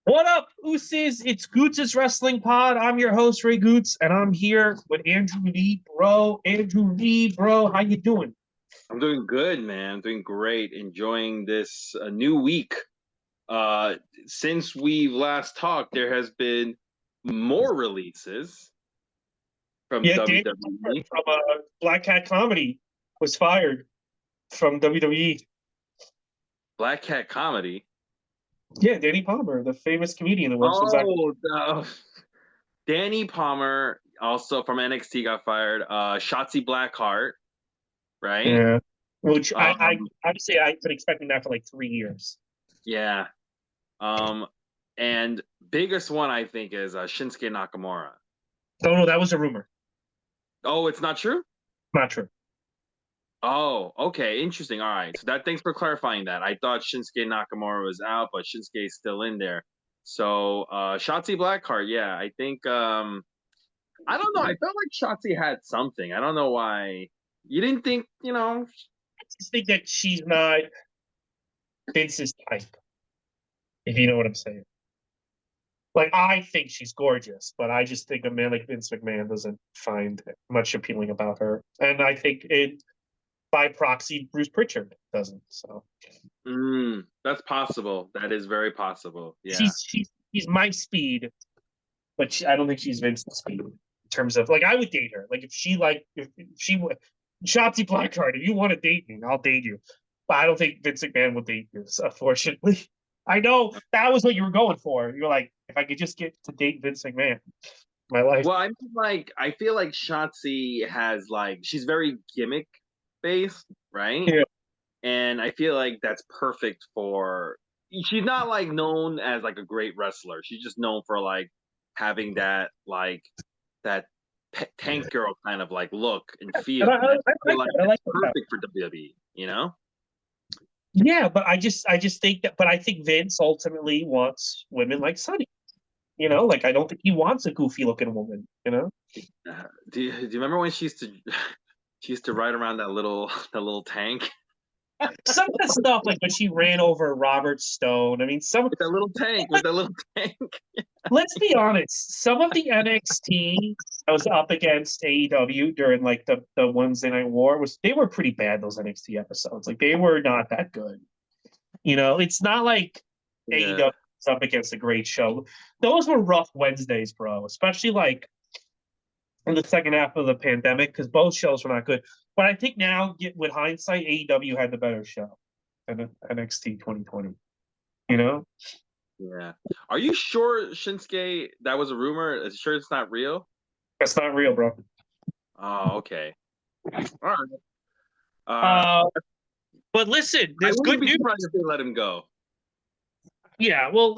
What up, Ooses? It's Goots' Wrestling Pod. I'm your host, Ray Goots, and I'm here with Andrew Lee, bro. Andrew Lee, bro, how you doing? I'm doing good, man. I'm doing great. Enjoying this new week. Uh, since we last talked, there has been more releases from Yeah, Danny Palmer WWE. from Black Cat Comedy was fired from WWE. Black Cat Comedy. Yeah, Danny Palmer, the famous comedian that works with Zach. Oh, Danny Palmer, also from NXT, got fired. Shotzi Blackheart, right? Yeah, which I Um, obviously I've been expecting that for like 3 years. yeah. Um, and biggest one I think is Shinsuke Nakamura. Oh no, that was a rumor. Oh, it's not true? Not true. Oh, okay, interesting. All right. So thanks for clarifying that. I thought Shinsuke Nakamura was out, but Shinsuke is still in there. So Shotzi Blackheart, yeah, I think I don't know. I felt like Shotzi had something. I don't know why. You didn't think, I just think that she's not Vince's type, if you know what I'm saying. Like I think she's gorgeous, but I just think a man like Vince McMahon doesn't find much appealing about her, and I think it by proxy Bruce Pritchard doesn't. So that's possible. That is very possible. Yeah. she's my speed, but I don't think she's Vince's speed in terms of like I would date her. Like if she would Shotzi Blackheart, if you want to date me, I'll date you. But I don't think Vince McMahon will date you, unfortunately. I know that was what you were going for. You're like, if I could just get to date Vince McMahon, my life. Well, I mean, like, I feel like Shotzi has like she's very gimmick based, right? Yeah. And I feel like that's perfect for. She's not like known as like a great wrestler. She's just known for like having that tank girl kind of like look and And feel. I, And I I feel like like that. I that's like that. perfect for WWE. You know? Yeah, but I just think that, but I think Vince ultimately wants women like Sunny. Like I don't think he wants a goofy looking woman. Do you remember when she used to she used to ride around that little tank Some of the stuff like when she ran over Robert Stone. I mean, with that little tank with that little tank? let's be honest. Some of the NXT I was up against AEW during like the Wednesday Night War was they were pretty bad. Those NXT episodes, like they were not that good. It's not like Yeah. AEW is up against a great show. Those were rough Wednesdays, bro. Especially like in the second half of the pandemic because both shows were not good. But I think now, with hindsight, AEW had the better show than NXT 2020. You know, Yeah. Are you sure Shinsuke that was a rumor? Is you sure it's not real? that's not real, bro. Oh, okay. All right. Uh, Uh, but listen, I there's wouldn't good be news. surprised if they let him go. Yeah, well,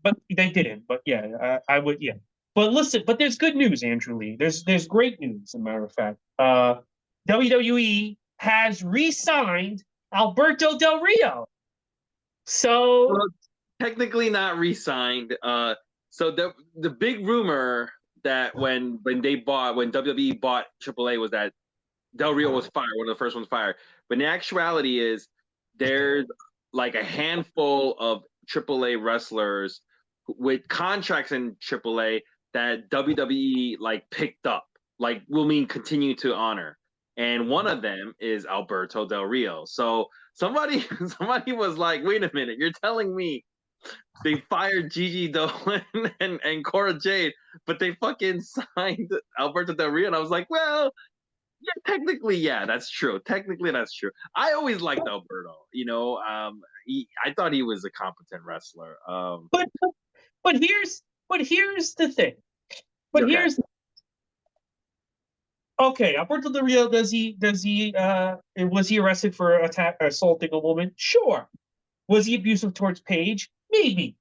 but they didn't. But yeah, I would. Yeah, but listen, but there's good news, Andrew Lee. There's great news. As a matter of fact, WWE has re-signed Alberto Del Rio. So Well, technically not re-signed. So the big rumor that when WWE bought AAA was that Del Rio was fired, one of the first ones fired. But the actuality is there's like a handful of AAA wrestlers with contracts in AAA that WWE like picked up, like will mean continue to honor. And one of them is Alberto Del Rio. So somebody somebody was like, wait a minute, you're telling me they fired Gigi Dolan and Cora Jade, but they fucking signed Alberto Del Rio. And I was like, well, yeah, technically, yeah, that's true. Technically, that's true. I always liked Alberto. I thought he was a competent wrestler. but but here's the thing. But Okay, here's okay. Alberto Del Rio, does he was he arrested for assaulting a woman? Sure. Was he abusive towards Paige? Maybe.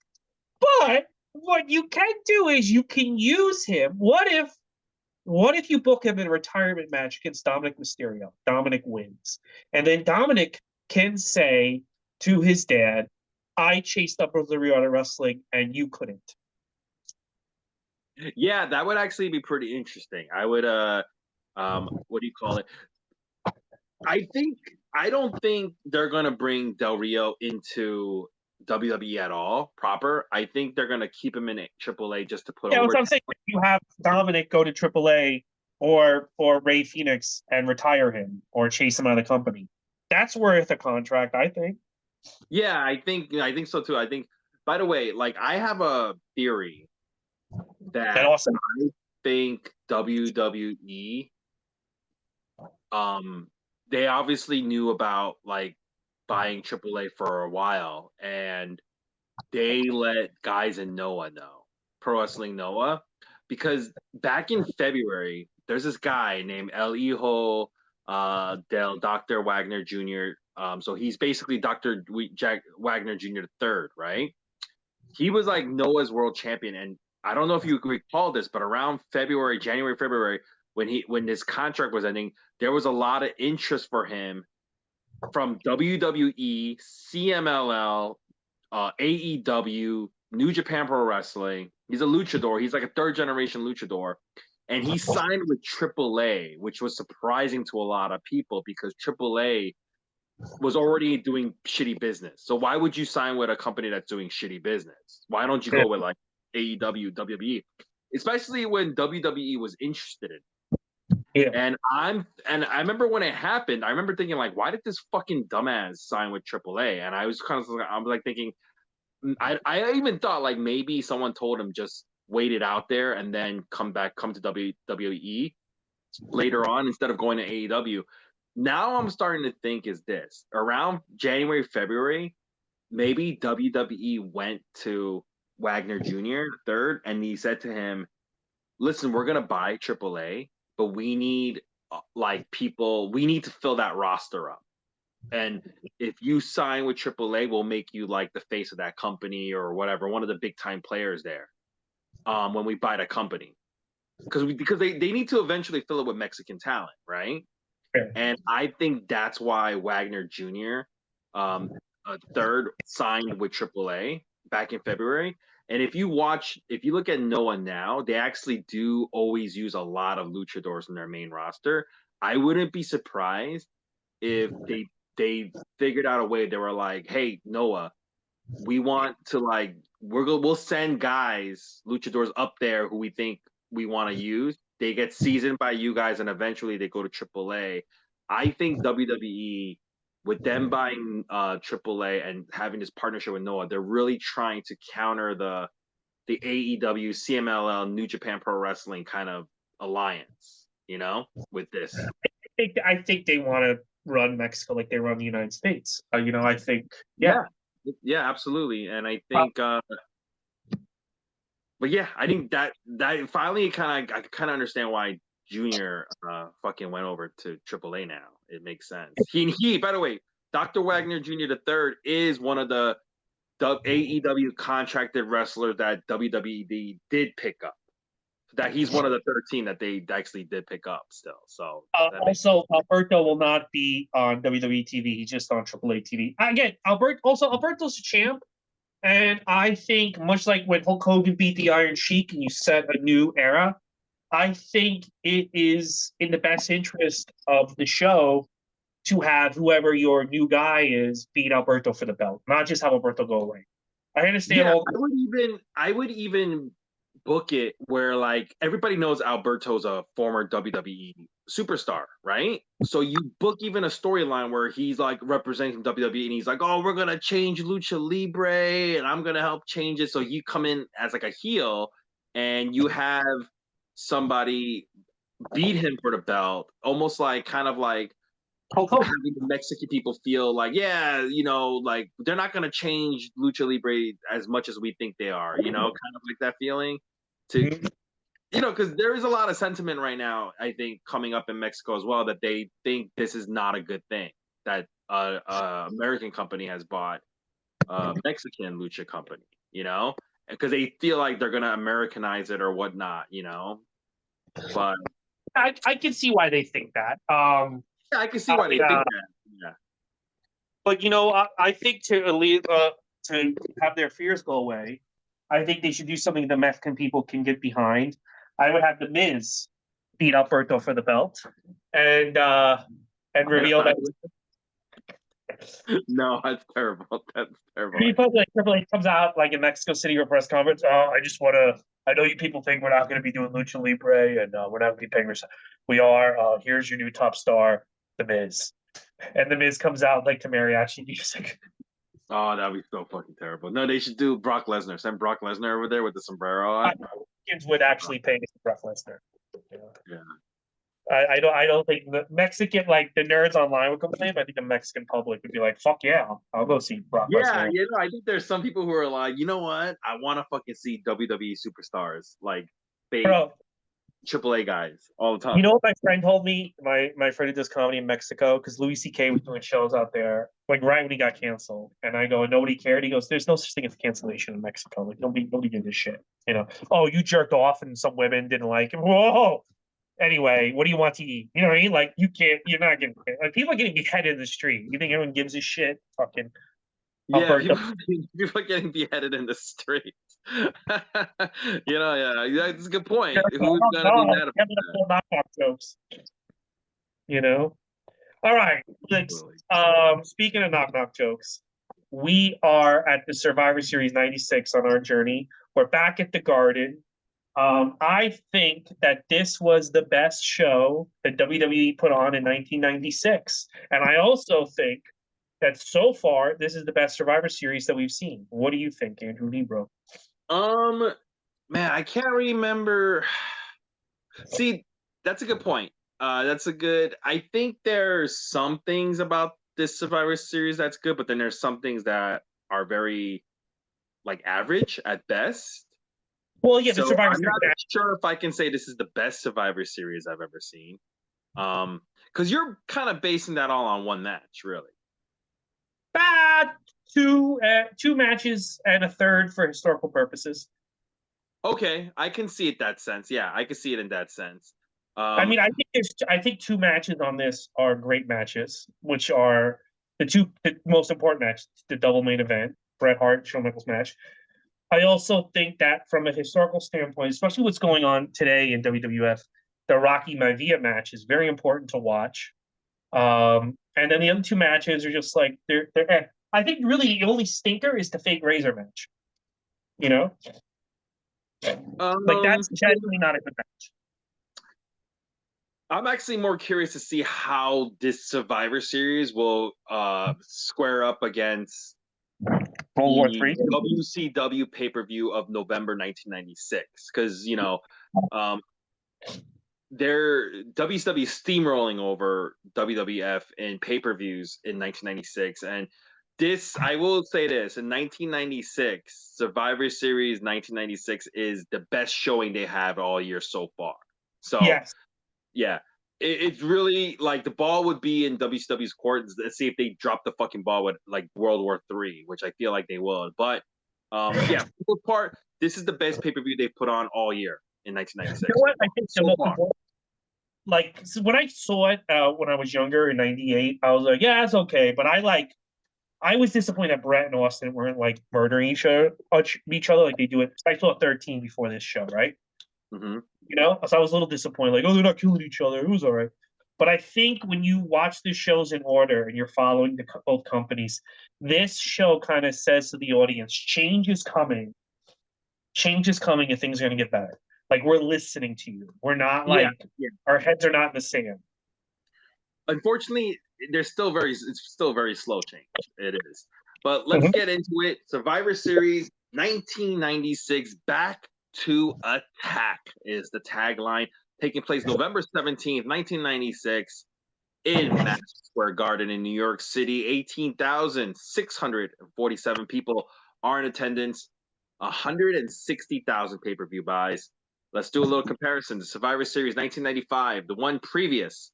But what you can do is you can use him. What if you book him in a retirement match against Dominic Mysterio? Dominic wins. And then Dominic can say to his dad, I chased up Del Rio out of wrestling and you couldn't. yeah, that would actually be pretty interesting. I would, what do you call it? I think I don't think they're gonna bring Del Rio into WWE at all proper. I think they're gonna keep him in AAA just to put Yeah, that's over. what I'm saying. You have Dominic go to AAA or Ray Phoenix and retire him or chase him out of the company. That's worth a contract, I think. Yeah, I think so too. I think. By the way, like I have a theory And that also, I think WWE um they obviously knew about like buying AAA for a while, and they let guys in Noah know, Pro Wrestling Noah, because back in February, there's this guy named El Hijo del Dr. Wagner Jr. So he's basically Dr. Jack Wagner Jr. the third, right? He was like Noah's world champion, and I don't know if you recall this, but around February, January, February, when his contract was ending, there was a lot of interest for him from WWE, CMLL, AEW, New Japan Pro Wrestling. He's a luchador. He's like a third generation luchador. And he signed with AAA, which was surprising to a lot of people because AAA was already doing shitty business. So why would you sign with a company that's doing shitty business? Why don't you go with like AEW, WWE? Especially when WWE was interested in. yeah. And I remember when it happened, I remember thinking like, why did this fucking dumbass sign with AAA? And I was like thinking, I even thought like maybe someone told him just wait it out there and then come to WWE later on instead of going to AEW. Now I'm starting to think is this around January, February, maybe WWE went to Wagner Jr. third and he said to him, listen, we're gonna buy AAA, but we need like people, we need to fill that roster up. And if you sign with AAA, we'll make you like the face of that company or whatever, one of the big time players there. When we buy the company, because they need to eventually fill it with Mexican talent, right? Yeah. And I think that's why Wagner Jr. A third signed with AAA back in February. And if you look at Noah now, they actually do always use a lot of luchadors in their main roster. I wouldn't be surprised if they figured out a way. They were like, "Hey, Noah, we want to like we'll send guys luchadors up there who we think we want to use. They get seasoned by you guys, and eventually they go to AAA." I think WWE with them buying AAA and having this partnership with Noah, they're really trying to counter the AEW, CMLL, New Japan Pro Wrestling kind of alliance, with this. I think they want to run Mexico like they run the United States. I think, yeah. Yeah, absolutely. And I think but yeah, I think that finally I kind of understand why Junior fucking went over to AAA now. It makes sense. He by the way, Dr. Wagner Jr. the third is one of the AEW contracted wrestlers that WWE did pick up. That he's one of the 13 that they actually did pick up still. So Also, Alberto will not be on WWE TV. He's just on AAA TV. Again, Alberto's a champ. And I think, much like when Hulk Hogan beat the Iron Sheik and you set a new era, I think it is in the best interest of the show to have whoever your new guy is beat Alberto for the belt, not just have Alberto go away. I understand yeah, all. I would even book it where like everybody knows Alberto's a former WWE superstar, right? So you book even a storyline where he's like representing WWE and he's like, "Oh, we're gonna change Lucha Libre and I'm gonna help change it." So you come in as like a heel and you have somebody beat him for the belt, almost like kind of like Hulk Hogan. having the Mexican people feel like, yeah, like they're not gonna change Lucha Libre as much as we think they are, kind of like that feeling to, because there is a lot of sentiment right now, I think, coming up in Mexico as well, that they think this is not a good thing that American company has bought Mexican lucha company, because they feel like they're gonna Americanize it or whatnot, but I can see why they think that. yeah, I can see why they think that. Yeah. But I think to have their fears go away, I think they should do something the Mexican people can get behind. I would have the Miz beat Alberto for the belt, and reveal that No, that's terrible. That's terrible. Triple H comes out like in Mexico City for a press conference. Oh, I just want to. I know you people think we're not going to be doing Lucha Libre and we're not going to be paying. We are. Here's your new top star, The Miz, and The Miz comes out like to mariachi music. Oh, that'd be so fucking terrible. No, they should do Brock Lesnar. Send Brock Lesnar over there with the sombrero on. Kids would actually pay to see Brock Lesnar. You know? Yeah. I don't think the Mexican like the nerds online would complain, but I think the Mexican public would be like, "Fuck yeah, I'll go see Brock Yeah, Lesnar." you know, I think there's some people who are like, you know what? I want to fucking see WWE superstars, like fake Bro, AAA guys all the you time. know what my friend told me? My friend who does comedy in Mexico, because Louis C.K. was doing shows out there, like right when he got canceled. And I go, and nobody cared. He goes, "There's no such thing as cancellation in Mexico. Like nobody did this shit. You know, oh, you jerked off and some women didn't like him. Whoa. Anyway, what do you want to eat? You know what I mean? Like you can't. You're not getting. Like people are getting beheaded in the street. You think everyone gives a shit? Fucking Yeah, Alberto. people are getting beheaded in the streets. You know, yeah, that's a good point. Who's gonna be mad about that? Knock jokes. You know. All right. Let's, Absolutely. speaking of knock jokes, we are at the Survivor Series 96 on our journey. We're back at the Garden. I think that this was the best show that WWE put on in 1996. And I also think that so far, this is the best Survivor Series that we've seen. What do you think, Andrew Nebro? Um, Man, I can't remember. See, that's a good point. That's a good. I think there's some things about this Survivor Series that's good, but then there's some things that are very like average at best. Well, yeah, the So Survivor I'm Series. not sure if I can say this is the best Survivor Series I've ever seen. Because you're kind of basing that all on one match, really. Ah, two matches and a third for historical purposes. Okay, I can see it that sense. Yeah, I can see it in that sense. I mean, I think two matches on this are great matches, which are the most important matches, the double main event, Bret Hart, Shawn Michaels match. I also think that from a historical standpoint, especially what's going on today in WWF, the Rocky Maivia match is very important to watch. And then the other two matches are just like they're. I think really the only stinker is the fake razor match. You know, like that's so genuinely not a good match. I'm actually more curious to see how this Survivor Series will square up against World War the Three. WCW pay per view of November 1996, because um, they're WCW steamrolling over WWF in pay per views in 1996, and this I will say this in 1996 Survivor Series 1996 is the best showing they have all year so far. So Yes. yeah, it's really like the ball would be in WCW's court. Let's see if they drop the fucking ball with like World War III, which I feel like they will. But yeah, for the part, this is the best pay per view they've put on all year in 1996. You know what? I think the So most far. important, like so when I saw it when I was younger in '98, I was like, yeah, it's okay. But I was disappointed that Brett and Austin weren't like murdering each other like they do it. I saw 13 before this show, right? Mm-hmm. You know, so I was a little disappointed. Like, oh, they're not killing each other. It was all right. But I think when you watch the shows in order and you're following both companies, this show kind of says to the audience, change is coming. Change is coming, and things are going to get better. Like we're listening to you. We're not Yeah, like yeah. our heads are not in the sand. Unfortunately, it's still very slow change. It is. But let's Mhm. get into it. Survivor Series 1996 Back to Attack is the tagline, taking place November 17th, 1996 in Madison Square Garden in New York City. 18,647 people are in attendance. 160,000 pay-per-view buys. Let's do a little comparison. The Survivor Series 1995, the one previous,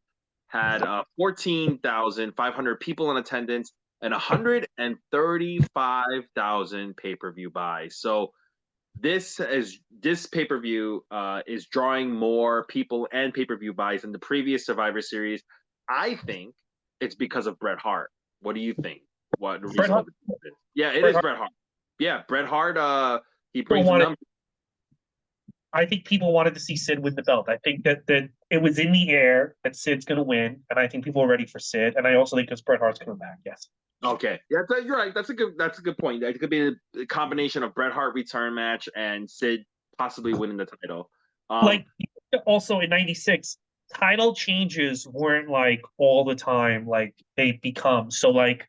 had 14,500 people in attendance and 135,000 pay-per-view buys. So this pay-per-view is drawing more people and pay-per-view buys than the previous Survivor Series. I think it's because of Bret Hart. What do you think? What the reason of it is? Yeah, it Bret is Hart. Bret Hart. Yeah, Bret Hart. He People brings the wanted, numbers. I think people wanted to see Sid win the belt. I think that it was in the air that Sid's going to win, and I think people are ready for Sid. And I also think because Bret Hart's coming back. Yes. Okay, yeah, you're right. That's a good point. It could be a combination of Bret Hart return match and Sid possibly winning the title. Like also in '96, title changes weren't like all the time like they become. So like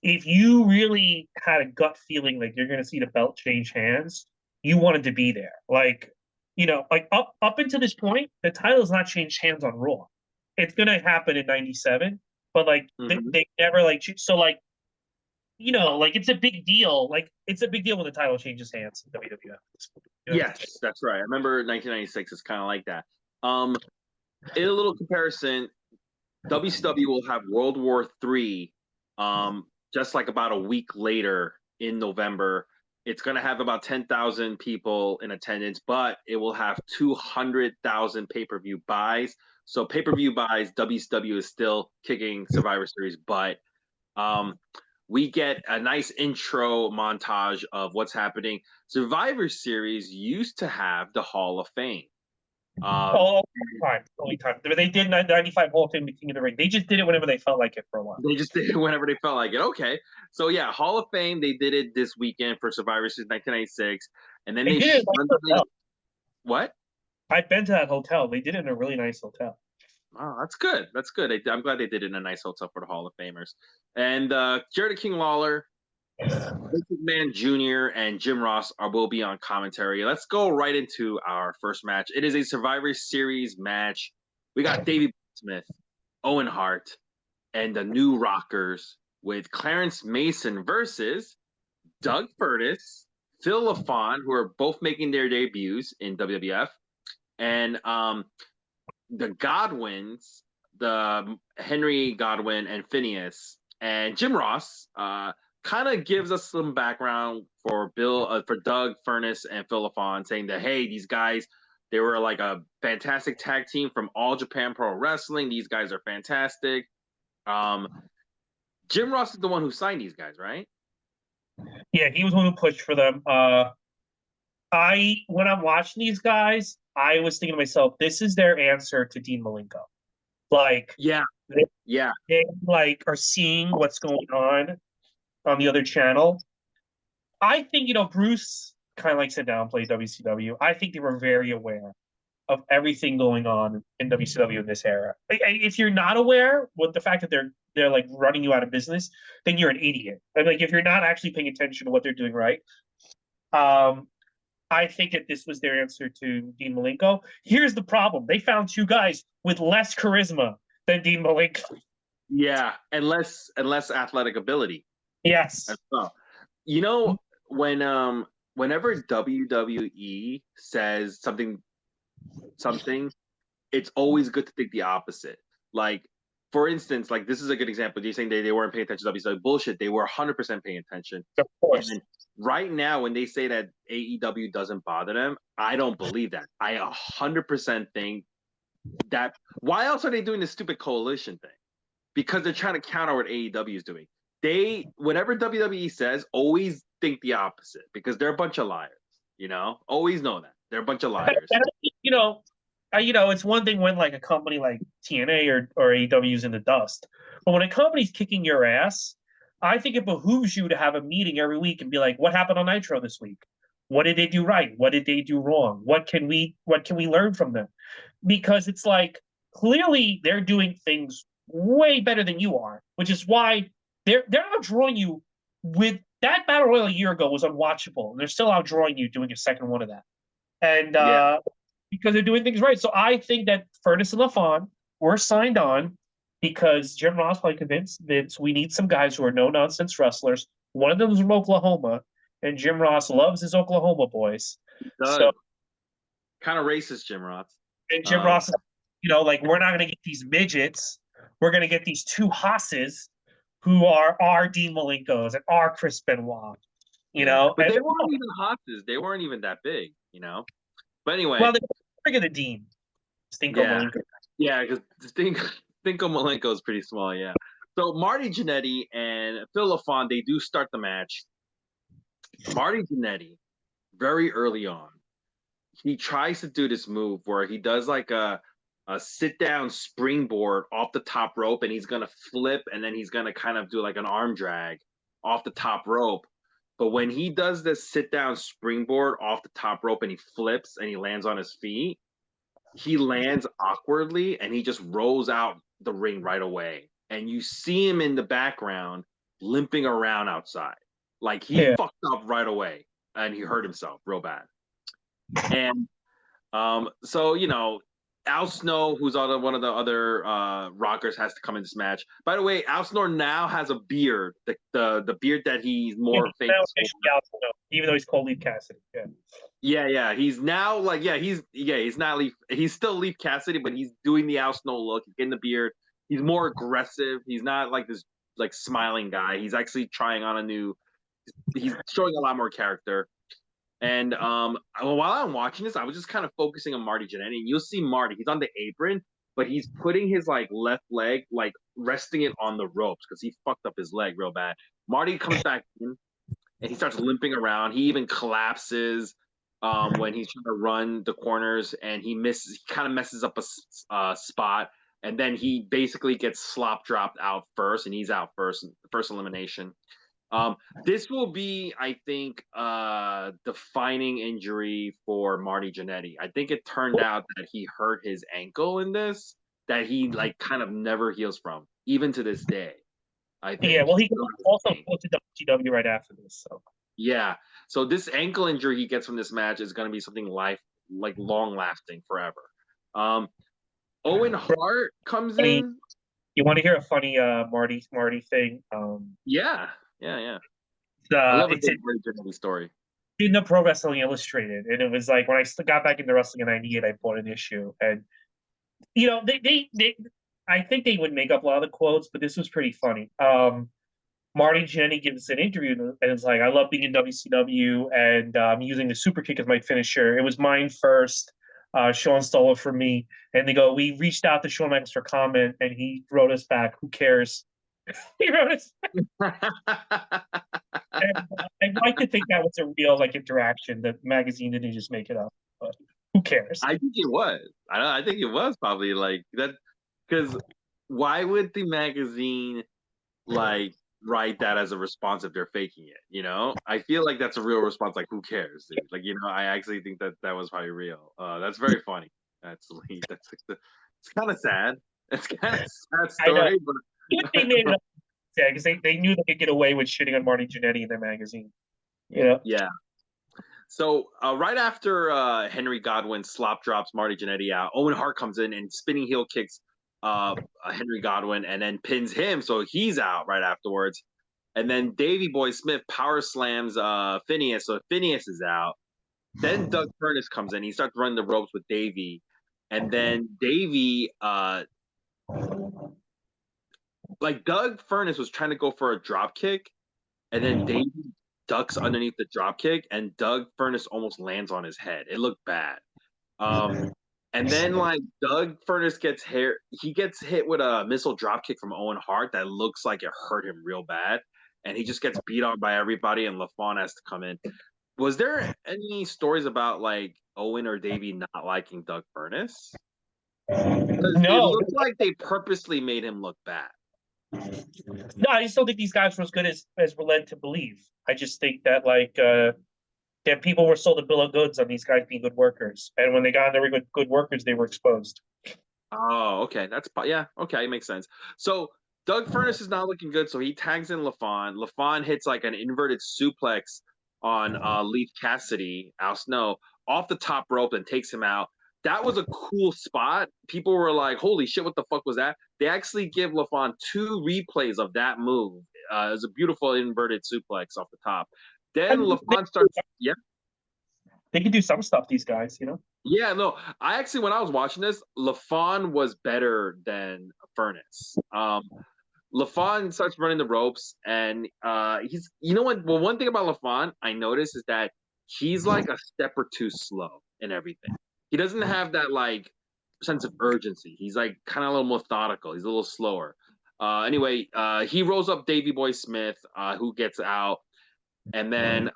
if you really had a gut feeling like you're gonna see the belt change hands, you wanted to be there. Like, like up until this point, the title has not changed hands on Raw. It's gonna happen in '97, but like Mhm. they never like so like like it's a big deal. Like it's a big deal when the title changes hands in WWF. Yes, that's right. I remember 1996 is kind of like that. Um, in a little comparison, WCW will have World War III, just like about a week later in November. It's going to have about 10,000 people in attendance, but it will have 200,000 pay-per-view buys. So pay-per-view buys, WCW is still kicking Survivor Series butt. Um, we get a nice intro montage of what's happening. Survivor Series used to have the Hall of Fame. Um, Oh, only time. They did 95 Hall of Fame King of the Ring. They just did it whenever they felt like it for a while. they just did it whenever they felt like it. Okay. So yeah, Hall of Fame, they did it this weekend for Survivor Series 1996. And then They they did it in a nice hotel. what? I've been to that hotel. They did it in a really nice hotel. Oh, that's good. That's good. I'm glad they did it in a nice hotel for the Hall of Famers. And Jared King Lawler, Vince McMahon Jr. and Jim Ross will be on commentary. Let's go right into our first match. It is a Survivor Series match. We got Davey Smith, Owen Hart, and the New Rockers with Clarence Mason versus Doug Furnas, Phil LaFon, who are both making their debuts in WWF, and the Godwins, the Henry Godwin and Phineas, and Jim Ross. Kind of gives us some background for for Doug Furnas and Phil LaFon, saying that hey, these guys, they were like a fantastic tag team from All Japan Pro Wrestling. These guys are fantastic. Um, Jim Ross is the one who signed these guys, right? Yeah, he was one who pushed for them. When I'm watching these guys, I was thinking to myself, this is their answer to Dean Malenko. Like Yeah, they, yeah, they like are seeing what's going on the other channel. I think Bruce kind of likes to downplay WCW. I think they were very aware of everything going on in WCW in this era. If you're not aware with the fact that they're like running you out of business, then you're an idiot. Like if you're not actually paying attention to what they're doing right. Um, I think that this was their answer to Dean Malenko. Here's the problem: they found two guys with less charisma than Dean Malenko. yeah, and less athletic ability as Yes. well. You know, whenever WWE says something, it's always good to think the opposite. Like, for instance, like this is a good example. You're saying they weren't paying attention to WWE. Bullshit. They were 100% paying attention. Of course. And right now, when they say that AEW doesn't bother them, I don't believe that. I 100% think that. Why else are they doing this stupid coalition thing? Because they're trying to counter what AEW is doing. Whenever WWE says, always think the opposite because they're a bunch of liars. Always know that they're a bunch of liars. And, it's one thing when like a company like TNA or AEW is in the dust, but when a company's kicking your ass, I think it behooves you to have a meeting every week and be like, what happened on Nitro this week? What did they do right? What did they do wrong? What can we learn from them? Because it's like clearly they're doing things way better than you are, which is why they're outdrawing you with that battle royal a year ago was unwatchable, and they're still outdrawing you doing a second one of that. And Yeah, because they're doing things right. So I think that Furnas and LaFon were signed on because Jim Ross probably convinced Vince we need some guys who are no nonsense wrestlers. One of them is from Oklahoma, and Jim Ross loves his Oklahoma boys. he So does. Kind of racist, Jim Ross. and Jim Um, Ross is, like we're not going to get these midgets. We're going to get these two Hosses who are our Dean Malenkos and our Chris Benoit. yeah, but And they weren't even hosses. They weren't even that big. But anyway, well, they're bigger than Dean Stinko yeah, Malenko. yeah, because Stinko Malenko is pretty small. Yeah. So Marty Jannetty and Phil LaFon, they do start the match. Marty Jannetty, very early on, he tries to do this move where he does like a sit down springboard off the top rope, and he's gonna flip, and then he's gonna kind of do like an arm drag off the top rope. But when he does this sit down springboard off the top rope and he flips and he lands on his feet, he lands awkwardly and he just rolls out the ring right away. And you see him in the background limping around outside. Like he Yeah. fucked up right away and he hurt himself real bad. And so Al Snow, who's one of the other rockers, has to come in this match. By the way, Al Snow now has a beard, the beard that he's more famous for. Even though he's called Leaf Cassidy. Yeah. He's now he's not Leaf. He's still Leaf Cassidy, but he's doing the Al Snow look. He's getting the beard. He's more aggressive. He's not like this like smiling guy. He's actually trying on a new. He's showing a lot more character. And while I'm watching this, I was just kind of focusing on Marty Jannetty, and you'll see Marty. He's on the apron, but he's putting his like left leg, like resting it on the ropes because he fucked up his leg real bad. Marty comes back in, and he starts limping around. He even collapses when he's trying to run the corners, and he kind of messes up a spot, and then he basically gets slop dropped out first, and he's out first elimination. This will be, I think, defining injury for Marty Jannetty. I think it turned out that he hurt his ankle in this, that he like kind of never heals from, even to this day. I think. Yeah, well, he also goes to WCW right after this. So yeah, so this ankle injury he gets from this match is going to be something long lasting forever. Owen Hart comes in. You want to hear a funny Marty thing? Yeah. I love it's a Marty Jannetty story. In the Pro Wrestling Illustrated, and it was like when I got back into wrestling in '98, I bought an issue, and they I think they would make up a lot of the quotes, but this was pretty funny. Marty Jannetty gives an interview, and it's like, I love being in WCW, and I'm using the super kick as my finisher. It was mine first. Sean stole it from me. And they go, we reached out to Shawn Michaels for comment, and he wrote us back, who cares? He wrote us. And, I'd like to think that was a real interaction. The magazine didn't just make it up, but who cares? I think it was. I think it was probably like that, because why would the magazine write that as a response if they're faking it? I feel like that's a real response. Like, who cares, dude? I actually think that was probably real. That's very funny. It's kind of sad. It's kind of sad story, but they made it up, because they knew they could get away with shitting on Marty Jannetty in their magazine. Yeah. So right after Henry Godwinn slop drops Marty Jannetty out, Owen Hart comes in and spinning heel kicks Henry Godwinn and then pins him, so he's out right afterwards. And then Davey Boy Smith power slams Phineas, so Phineas is out. Then Doug Furnas comes in. He starts running the ropes with Davey, and then Davey, Doug Furnas was trying to go for a drop kick, and then Davey ducks underneath the drop kick, and Doug Furnas almost lands on his head. It looked bad. And then Doug Furnas gets hit with a missile drop kick from Owen Hart that looks like it hurt him real bad, and he just gets beat on by everybody, and LaFawn has to come in. Was there any stories about Owen or Davey not liking Doug Furnas? No, it looked like they purposely made him look bad. No, I just don't think these guys were as good as we're led to believe. I just think that that people were sold a bill of goods on these guys being good workers, and when they got on there good workers, they were exposed. Oh, okay, okay, makes sense. So Doug Furnas is not looking good, so he tags in LaFawn. LaFawn hits an inverted suplex on Leaf Cassidy, Al Snow, off the top rope and takes him out. That was a cool spot. People were like, holy shit, what the fuck was that? They actually give LaFawn 2 replays of that move. It was a beautiful inverted suplex off the top. Then LaFawn starts, yeah. They can do some stuff, these guys, Yeah, no, when I was watching this, LaFawn was better than Furnas. LaFawn starts running the ropes, and he's, what? Well, one thing about LaFawn I noticed is that he's a step or two slow in everything. He doesn't have that sense of urgency. He's kind of a little methodical. He's a little slower. Anyway, he rolls up Davey Boy Smith, who gets out, and then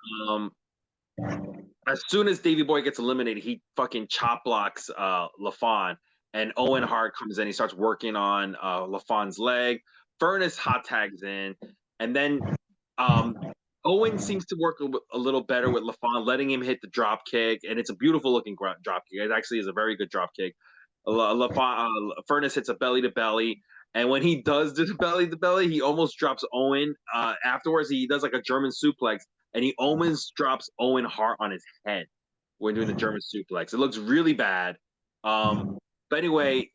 as soon as Davey Boy gets eliminated, he fucking chop blocks LaFawn, and Owen Hart comes in. He starts working on LaFon's leg. Furnace hot tags in, and then Owen seems to work a little better with LaFon, letting him hit the drop kick, and it's a beautiful looking drop kick. It actually is a very good drop kick. Furnace hits a belly to belly, and when he does the belly to belly, he almost drops Owen. Afterwards, he does like a German suplex, and he almost drops Owen Hart on his head when doing the German suplex. It looks really bad. But anyway,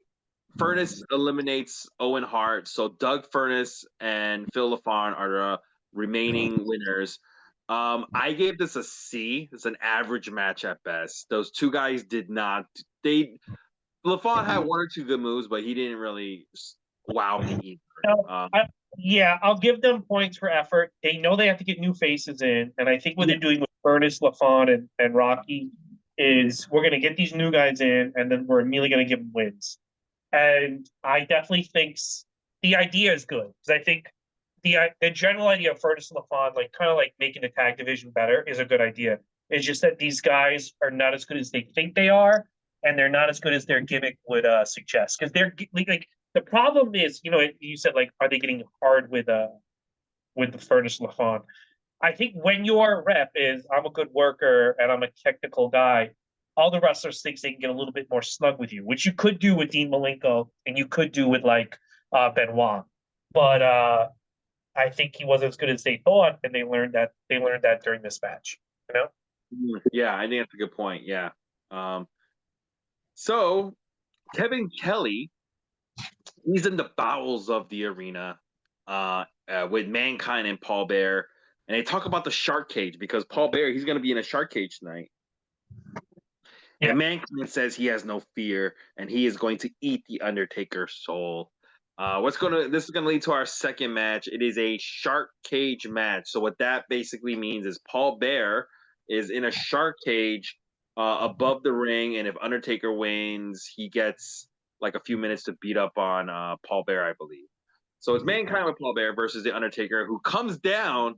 Furnace eliminates Owen Hart, so Doug Furnace and Phil LaFon are the remaining winners. I gave this a C. It's an average match at best. Those two guys did not. LaFon had one or two good moves, but he didn't really wow me either. Yeah, I'll give them points for effort. They know they have to get new faces in, and I think what they're doing with Furnace, LaFon, and Rocky is we're going to get these new guys in, and then we're immediately going to give them wins. And I definitely think the idea is good because I think the general idea of Furnace and LaFon, like kind of like making the tag division better, is a good idea. It's just that these guys are not as good as they think they are, and they're not as good as their gimmick would suggest. Because they're like the problem is, you said like, are they getting hard with the Furnace and LaFon? I think when your rep is I'm a good worker and I'm a technical guy, all the wrestlers think they can get a little bit more snug with you, which you could do with Dean Malenko and you could do with like Benoit. But I think he wasn't as good as they thought, and they learned that during this match. Yeah, I think that's a good point. Yeah. So Kevin Kelly, he's in the bowels of the arena with Mankind and Paul Bear, and they talk about the shark cage because Paul Bear, he's going to be in a shark cage tonight. Yeah. And Mankind says he has no fear, and he is going to eat the Undertaker's soul. This is gonna lead to our second match. It is a shark cage match. So what that basically means is Paul Bear is in a shark cage above the ring, and if Undertaker wins, he gets like a few minutes to beat up on Paul Bear, I believe. So it's Mankind with Paul Bear versus the Undertaker, who comes down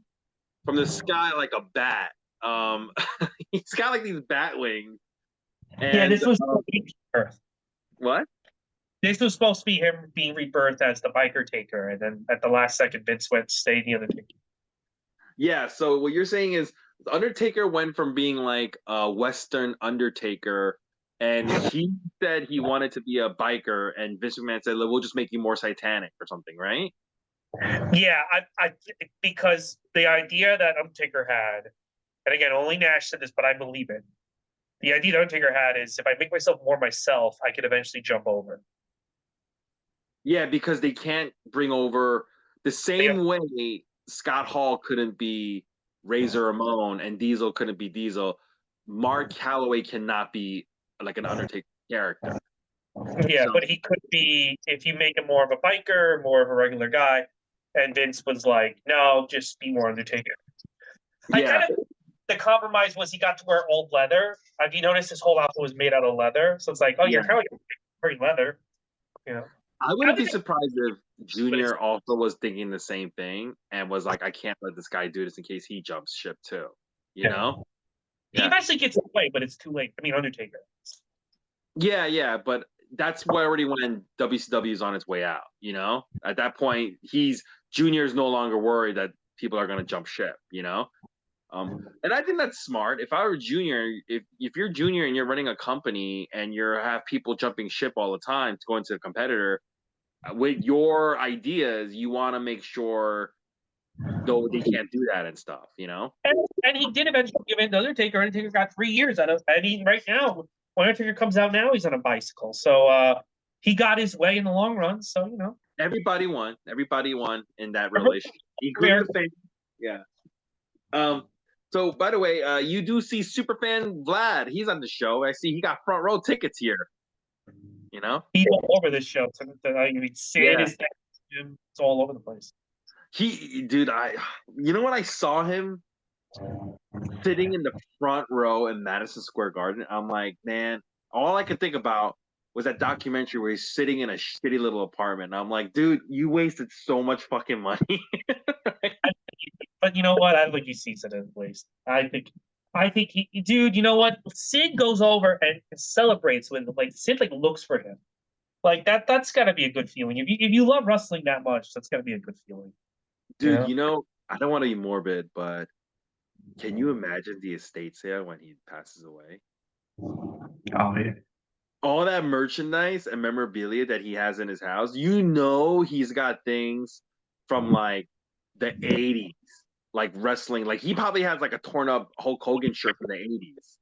from the sky like a bat. He's got like these bat wings. And, yeah, this was what? This was supposed to be him being rebirthed as the biker taker, and then at the last second, Vince went to stay the Undertaker. Yeah, so what you're saying is the Undertaker went from being like a Western Undertaker, and he said he wanted to be a biker, and Vince McMahon said, "We'll just make you more satanic or something," right? Yeah, I because the idea that Undertaker had, and again, only Nash said this, but I believe it. The idea that Undertaker had is if I make myself more myself, I could eventually jump over. Yeah, because they can't bring over the same way Scott Hall couldn't be Razor Ramon and Diesel couldn't be Diesel. Mark Calloway cannot be like an Undertaker character. Yeah, but he could be if you make him more of a biker, more of a regular guy. And Vince was like, "No, just be more Undertaker." Yeah. The compromise was he got to wear old leather. Have you noticed his whole outfit was made out of leather? So it's like, oh, you're kind of wearing leather. I wouldn't be surprised if Junior also was thinking the same thing and was like, I can't let this guy do this in case he jumps ship too. You know? He eventually gets away, but it's too late. I mean, Undertaker. Yeah, but that's already when WCW is on its way out, At that point, Junior's no longer worried that people are going to jump ship, And I think that's smart. If I were Junior, if you're Junior and you're running a company and you have people jumping ship all the time to go into a competitor, with your ideas, you want to make sure though they can't do that and stuff, And he did eventually give in to Undertaker. Undertaker got 3 years out of. I mean, right now, when Undertaker comes out now, he's on a bicycle. So he got his way in the long run. So everybody won. Everybody won in that relationship, including the fans. Yeah. So by the way, you do see Superfan Vlad. He's on the show. I see he got front row tickets here. He's all over this show. So it's all over the place. Dude, when I saw him sitting in the front row in Madison Square Garden, I'm like, man, all I could think about was that documentary where he's sitting in a shitty little apartment. And I'm like, dude, you wasted so much fucking money. But you know what? I don't think he sees it as waste. I think dude, you know what? Sid goes over and celebrates with Sid looks for him. Like that's got to be a good feeling. If you love wrestling that much, that's got to be a good feeling. You Dude, know? I don't want to be morbid, but can you imagine the estate sale when he passes away? Oh yeah. All that merchandise and memorabilia that he has in his house, he's got things from like the 80s, like wrestling. Like he probably has like a torn up Hulk Hogan shirt from the 80s.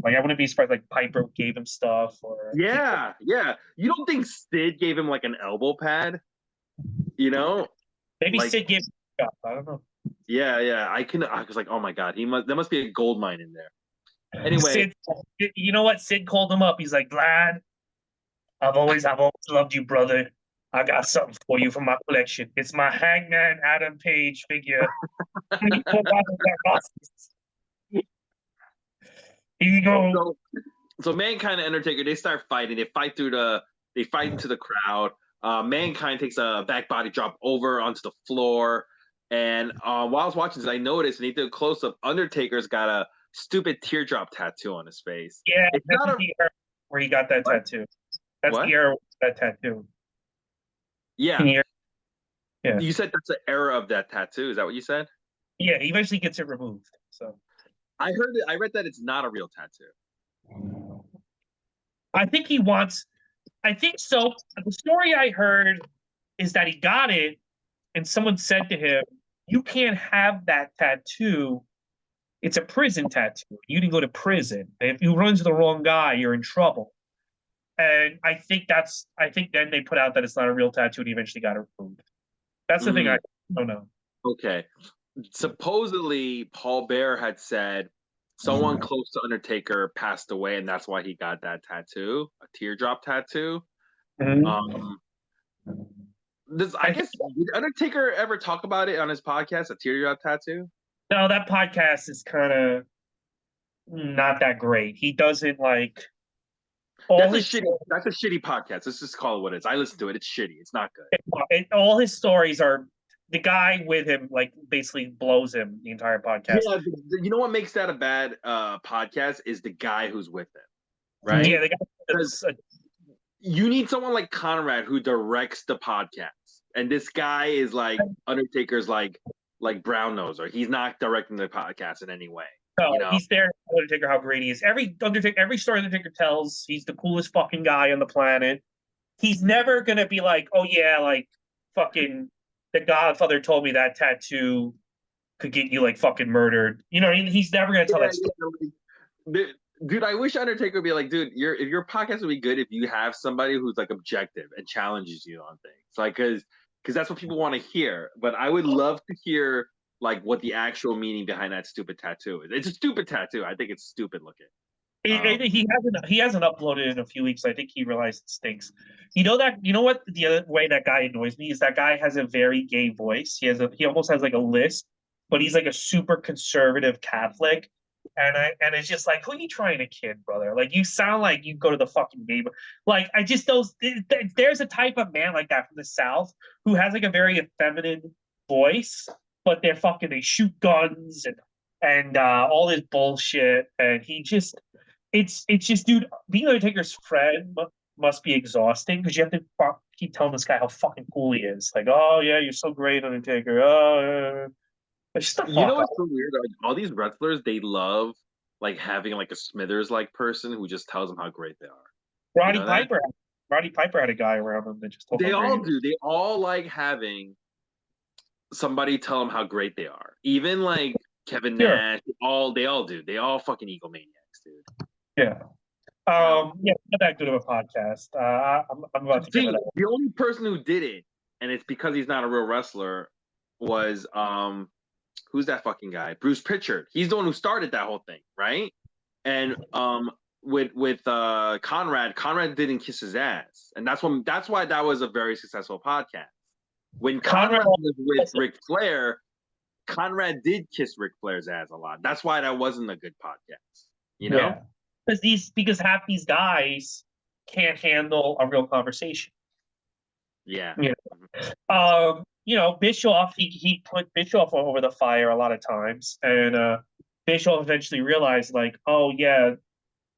Like I wouldn't be surprised like Piper gave him stuff or people. Yeah, yeah. You don't think Sid gave him like an elbow pad? You know? Maybe Like, Sid gave him stuff. I don't know. yeah, yeah. I was like, oh my God, there must be a gold mine in there. Anyway, Sid, you know what? Sid called him up. He's like, Glad, I've always loved you, brother. I got something for you from my collection. It's my Hangman Adam Page figure. Here you go. so so Mankind and Undertaker, they start fighting. They fight into the crowd. Mankind takes a back body drop over onto the floor. And while I was watching this, I noticed, and he did a close up, Undertaker's got a stupid teardrop tattoo on his face. Yeah, It's that's not a the era where he got that what? tattoo. That's the What? era with that tattoo. Yeah. Can you hear? Yeah. You said that's the era of that tattoo. Is that what you said? Yeah, he eventually gets it removed. So I read that it's not a real tattoo. I think he wants, I think so. The story I heard is that he got it and someone said to him, you can't have that tattoo. It's a prison tattoo. You didn't go to prison. If you run into the wrong guy, you're in trouble. And I think then they put out that it's not a real tattoo and he eventually got it removed. That's the thing Mm, I don't know. okay. Supposedly, Paul Bear had said someone close to Undertaker passed away, and that's why he got that tattoo, a teardrop tattoo. Mhm. Um, I I think guess did Undertaker ever talk about it on his podcast, a teardrop tattoo? no, that podcast is kind of not that great. He doesn't like all his That's a shitty podcast. Let's just call it what it is. I listen to it. It's shitty. It's not good. all his stories are the guy with him like basically blows him the entire podcast. Yeah, you know what makes that a bad podcast is the guy who's with him, Yeah, right? the guy Because you need someone like Conrad who directs the podcast, and this guy is like Undertaker's like brown noser. He's not directing the podcast in any way. no, You know? he's there to tell Undertaker how great he is. Every story Undertaker tells, he's the coolest fucking guy on the planet. He's never gonna be like, oh yeah, like fucking the Godfather told me that tattoo could get you like fucking murdered. You know, he's never gonna tell Yeah, that story. yeah. Dude, I wish Undertaker would be like, dude, if your podcast would be good if you have somebody who's like objective and challenges you on things, like because that's what people want to hear. But I would love to hear like what the actual meaning behind that stupid tattoo is. It's a stupid tattoo. I think it's stupid looking. He hasn't uploaded in a few weeks. I think he realized it stinks. You know what the other way that guy annoys me is that guy has a very gay voice. He almost has like a lisp, but he's like a super conservative Catholic. And it's just like, who are you trying to kid, brother? Like you sound like you go to the fucking neighbor. Like I just there's a type of man like that from the South who has like a very effeminate voice, but they shoot guns and all this bullshit. And it's just, dude, being Undertaker's friend must be exhausting because you have to keep telling this guy how fucking cool he is. Like, oh yeah, you're so great, Undertaker. Oh, just the You know fuck up. what's so weird? Like, all these wrestlers, they love like having like a Smithers like person who just tells them how great they are. You Roddy know that? Piper, Roddy Piper had a guy around him that just told him They how great all he was. do. They all like having somebody tell them how great they are. Even like Kevin Sure, Nash, they all do. They all fucking egomaniacs, dude. yeah, You know, not that good of a podcast. I'm about to give it up. the only person who did it, and it's because he's not a real wrestler, was who's that fucking guy? Bruce Pritchard. He's the one who started that whole thing, right? And with Conrad didn't kiss his ass, and that's why that was a very successful podcast. When Conrad, Conrad was with Ric Flair, Conrad did kiss Ric Flair's ass a lot. That's why that wasn't a good podcast. You know? yeah, because half these guys can't handle a real conversation. Yeah. Yeah. Bischoff, he put Bischoff over the fire a lot of times, and Bischoff eventually realized, like, oh yeah,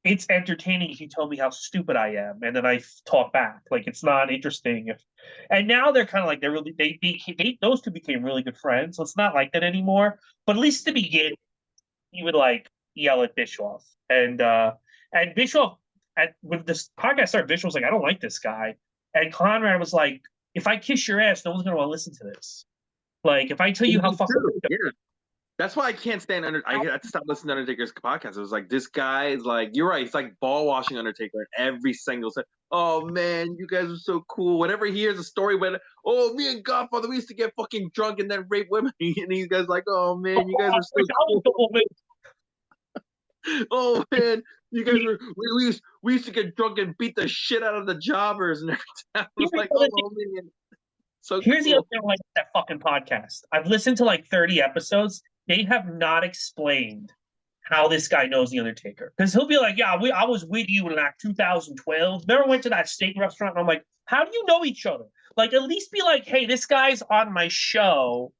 it's entertaining if you tell me how stupid I am, and then I talk back. Like it's not interesting if. And now they're kind of like they those two became really good friends, so it's not like that anymore. But at least to begin, he would like yell at Bischoff, and Bischoff at when this podcast started, Bischoff was like, I don't like this guy, and Conrad was like, if I kiss your ass, no one's gonna want to listen to this. Like if I tell you how fucking Yeah. That's why I can't stand I had to stop listening to Undertaker's podcast. It was like this guy is like, you're right. It's like ball washing Undertaker in every single set. Oh man, you guys are so cool. Whenever he hears a story when, oh, me and Godfather, we used to get fucking drunk and then rape women, and these guys like, oh man, you guys are so cool. Oh man, you guys were we used to get drunk and beat the shit out of the jobbers and every time. I was like, oh man. So Here's cool. the other thing like that fucking podcast. I've listened to like 30 episodes. They have not explained how this guy knows the Undertaker. Because he'll be like, yeah, I was with you in like 2012. Never went to that steak restaurant. And I'm like, how do you know each other? Like, at least be like, hey, this guy's on my show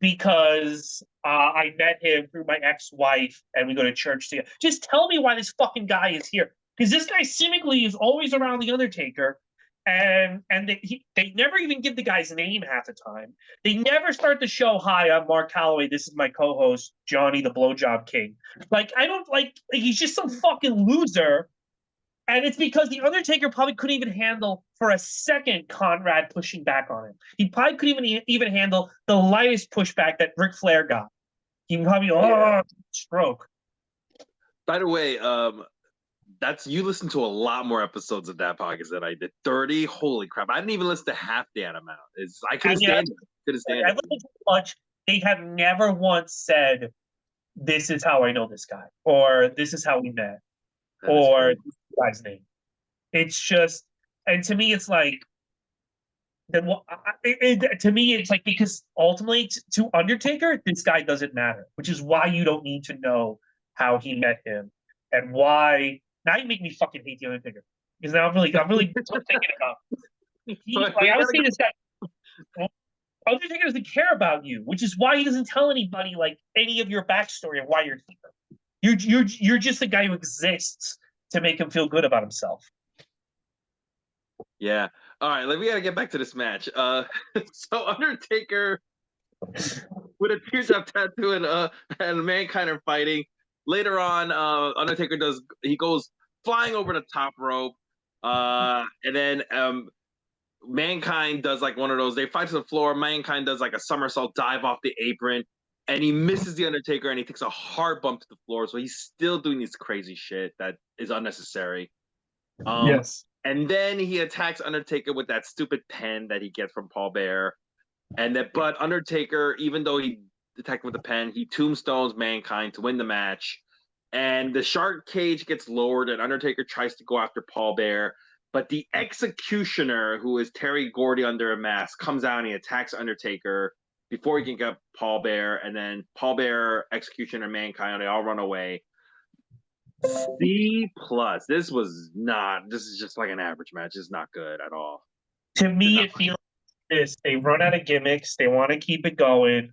because I met him through my ex-wife and we go to church together. Just tell me why this fucking guy is here. Because this guy seemingly is always around the Undertaker. And they never even give the guy's name half the time. They never start the show. Hi, I'm Mark Calloway. This is my co-host Johnny the Blowjob King. Like I don't like. He's just some fucking loser, and it's because the Undertaker probably couldn't even handle for a second Conrad pushing back on him. He probably couldn't even handle the lightest pushback that Ric Flair got. He probably stroke. By the way, you listen to a lot more episodes of that podcast than I did. 30. Holy crap! I didn't even listen to half that amount. I couldn't stand it. Couldn't stand it. I listened to much. They have never once said, "This is how I know this guy," or "This is how we met," or "This guy's name." It's just, and to me, it's like, then to me, it's like because ultimately, to Undertaker, this guy doesn't matter, which is why you don't need to know how he met him and why. Now you make me fucking hate the Undertaker because now I'm really thinking about. I would say this guy, Undertaker doesn't care about you, which is why he doesn't tell anybody like any of your backstory of why you're here. You're just a guy who exists to make him feel good about himself. Yeah. All right. We gotta get back to this match. So Undertaker with a teardrop tattoo and Mankind are fighting. Later on, Undertaker goes flying over the top rope, and then Mankind does like one of those. They fight to the floor. Mankind does like a somersault dive off the apron, and he misses the Undertaker, and he takes a hard bump to the floor. So he's still doing this crazy shit that is unnecessary. Yes. And then he attacks Undertaker with that stupid pen that he gets from Paul Bearer, but Undertaker, even though he attacked with the pen, he tombstones Mankind to win the match. And the shark cage gets lowered, and Undertaker tries to go after Paul Bearer. But the executioner, who is Terry Gordy under a mask, comes out and he attacks Undertaker before he can get Paul Bearer. And then Paul Bearer, executioner, Mankind, they all run away. C+. This is just like an average match. It's not good at all. To me, it feels like this. They run out of gimmicks. They want to keep it going.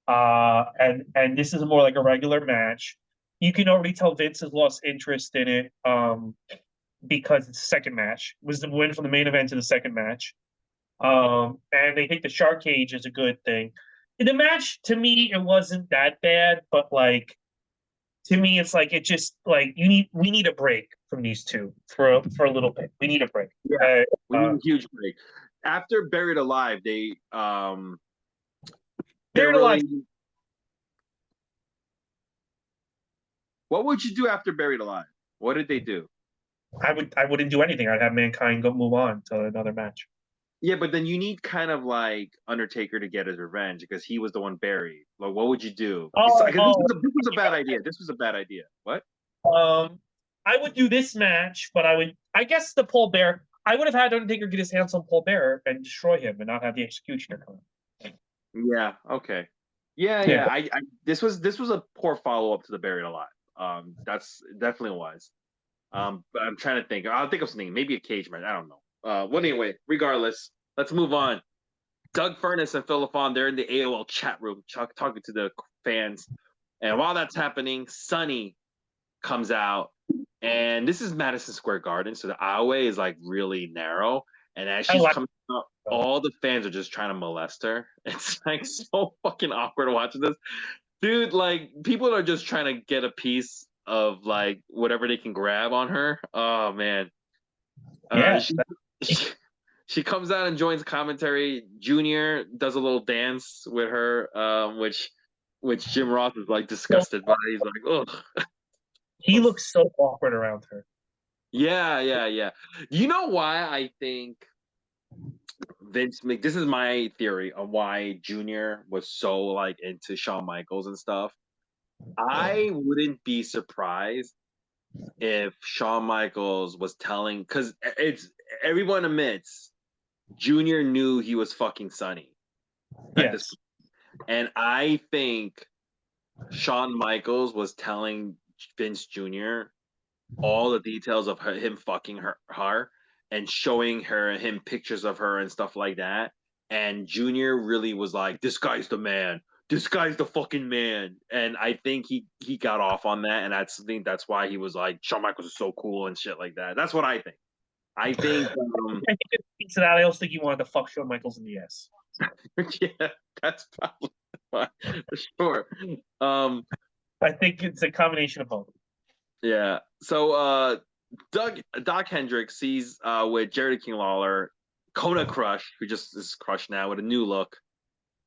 And this is more like a regular match. You can already tell Vince has lost interest in it because it's the second match. It was the win from the main event to the second match. And they think the shark cage is a good thing. In the match, to me, it wasn't that bad, but like to me, it's like it just like we need a break from these two for a little bit. We need a break. Yeah, we need a huge break. After Buried Alive, Buried Alive. What would you do after Buried Alive? What did they do? I wouldn't do anything. I'd have Mankind move on to another match. Yeah, but then you need kind of like Undertaker to get his revenge because he was the one buried. Like, what would you do? This was a bad idea. This was a bad idea. What? I would do this match, but I guess the Paul Bearer. I would have had Undertaker get his hands on Paul Bearer and destroy him, and not have the executioner come. Yeah. Okay. Yeah. I this was a poor follow up to the Buried Alive. That's definitely was. But I'm trying to think. I'll think of something. Maybe a cage match. I don't know. Well, anyway, regardless, let's move on. Doug Furness and Phil LaFawn, they're in the AOL chat room talking to the fans. And while that's happening, Sonny comes out And this is Madison Square Garden, so the aisleway is like really narrow. And as I she's like coming out, all the fans are just trying to molest her. It's like so fucking awkward watching this. Dude, like people are just trying to get a piece of like whatever they can grab on her. Oh man. Yeah. She, she comes out and joins commentary. Junior does a little dance with her, which Jim Ross is like disgusted by. He's like, oh, He looks so awkward around her. yeah. You know why I think this is my theory on why Junior was so like into Shawn Michaels and stuff. I wouldn't be surprised if Shawn Michaels was telling, because it's everyone admits Junior knew he was fucking Sonny at this Yes. point. And I think Shawn Michaels was telling Vince Jr. all the details of him fucking her and showing him pictures of her and stuff like that. And Junior really was like, "This guy's the man. This guy's the fucking man." And I think he got off on that, and I think that's why he was like, "Shawn Michaels is so cool" and shit like that. That's what I think. I think, I think it speaks to that. I also think he wanted to fuck Shawn Michaels in the ass. yeah, that's probably why, for sure. I think it's a combination of both. Yeah. So Doc Hendricks sees with Jerry King Lawler, Kona Crush, who just is crushed now with a new look.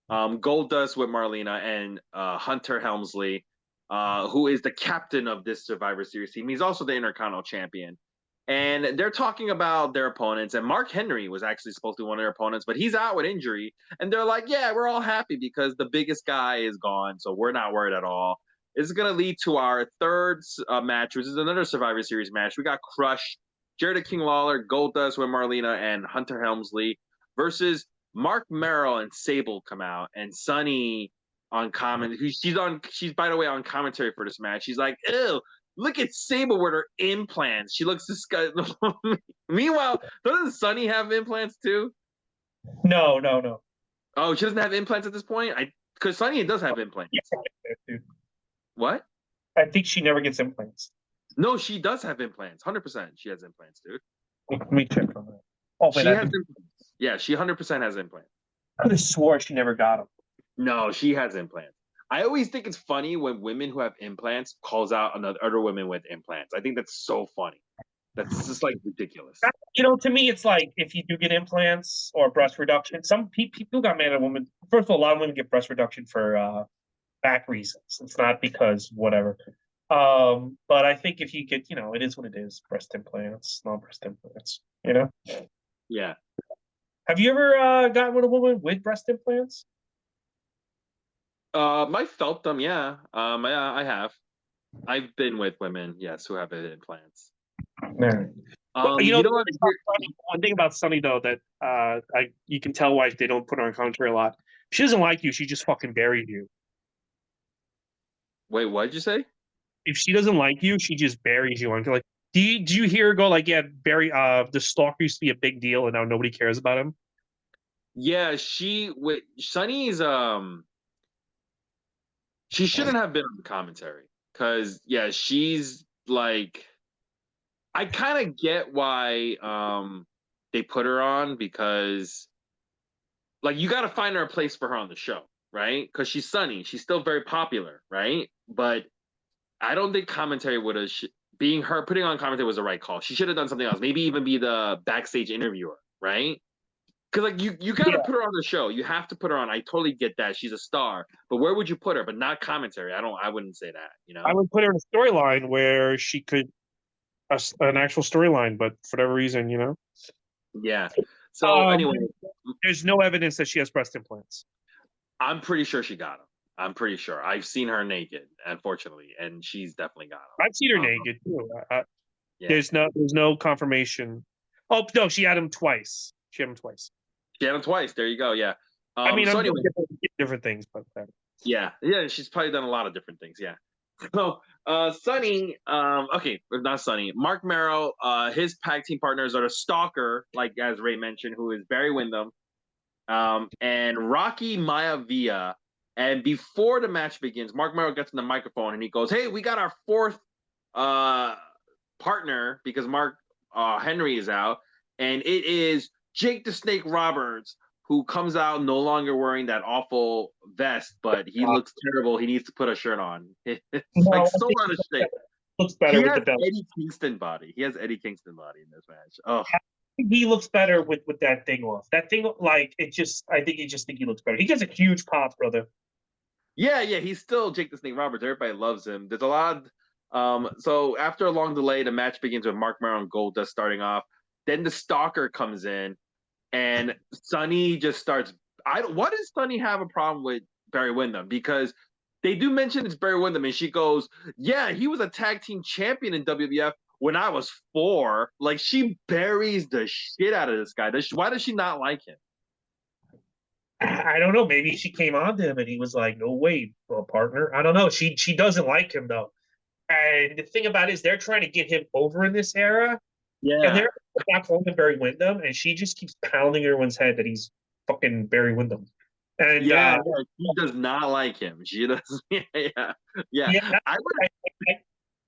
Goldust with Marlena and Hunter Helmsley, who is the captain of this Survivor Series team. He's also the Intercontinental Champion. And they're talking about their opponents. And Mark Henry was actually supposed to be one of their opponents, but he's out with injury. And they're like, yeah, we're all happy because the biggest guy is gone. So we're not worried at all. This is going to lead to our third match, which is another Survivor Series match. We got Crush, Jared King Lawler, Goldust with Marlena, and Hunter Helmsley versus Mark Merrill and Sable come out. And Sunny on comment, she's by the way on commentary for this match. She's like, ew, look at Sable with her implants. She looks disgusting. Meanwhile, doesn't Sunny have implants too? No. Oh, she doesn't have implants at this point? Because Sunny does have implants. What? I think she never gets implants. No, she does have implants. 100% she has implants, dude. Let me check on that. Oh, she has implants. Yeah, she 100% has implants. I could have swore she never got them. No, she has implants. I always think it's funny when women who have implants calls out other women with implants. I think that's so funny. That's just like ridiculous. You know, to me, it's like if you do get implants or breast reduction, some people got mad at women. First of all, a lot of women get breast reduction for back reasons. It's not because whatever. But I think if you get, it is what it is. Breast implants, non-breast implants. Yeah. Have you ever gotten with a woman with breast implants? I felt them, yeah. Yeah, I have. I've been with women, yes, who have implants. Man. You know what? One thing about Sunny though that you can tell why they don't put her on commentary a lot. She doesn't like you. She just fucking buried you. Wait, what did you say? If she doesn't like you, she just buries you. Like, do you hear her go like, yeah, Barry? The stalker used to be a big deal, and now nobody cares about him. Yeah, Sunny's she shouldn't have been on the commentary because yeah, she's like, I kind of get why they put her on because like you got to find her a place for her on the show, right? Because she's Sunny, she's still very popular, right? But I don't think commentary would have putting on commentary was the right call. She should have done something else. Maybe even be the backstage interviewer, right? Because like you got to put her on the show. You have to put her on. I totally get that she's a star, but where would you put her? But not commentary. I wouldn't say that. I would put her in a storyline where she could an actual storyline, but for whatever reason, Yeah. So anyway, there's no evidence that she has breast implants. I'm pretty sure she got them. I'm pretty sure. I've seen her naked, unfortunately, and she's definitely got them. I've seen her naked too. There's no confirmation. Oh no, she had them twice. She had them twice. There you go. Yeah. I mean, so anyway, different things, but yeah. She's probably done a lot of different things. Yeah. So, Sunny, okay, not Sunny. Mark Merrill, his tag team partners are the Stalker, like as Ray mentioned, who is Barry Windham, and Rocky Maivia. And before the match begins, Mark Merrill gets in the microphone and he goes, "Hey, we got our fourth partner because Mark Henry is out, and it is Jake the Snake Roberts, who comes out no longer wearing that awful vest, but he looks terrible. He needs to put a shirt on. It's like No, I so think out of shape. looks He better with has the belt. Eddie Kingston body. He has Eddie Kingston body in this match. Oh, He looks better with that thing off. That thing, like it just. I think you just think he looks better. He gets a huge pop, brother. yeah, yeah. He's still Jake the Snake Roberts. Everybody loves him. There's a lot of so after a long delay, the match begins with Mark Merrow and Goldust starting off. Then the Stalker comes in, and Sonny just starts. Why does Sonny have a problem with Barry Windham? Because they do mention it's Barry Windham, and she goes, "Yeah, he was a tag team champion in WWF when I was 4." Like she buries the shit out of this guy. Why does she not like him? I don't know. Maybe she came on to him and he was like, "No way, well, partner." I don't know. She doesn't like him though. And the thing about it is, they're trying to get him over in this era, and Yeah, they're not calling him Barry Windham, and she just keeps pounding everyone's head that he's fucking Barry Windham. And yeah, yeah. She does not like him. She does. Yeah, yeah, yeah. yeah, I would. I,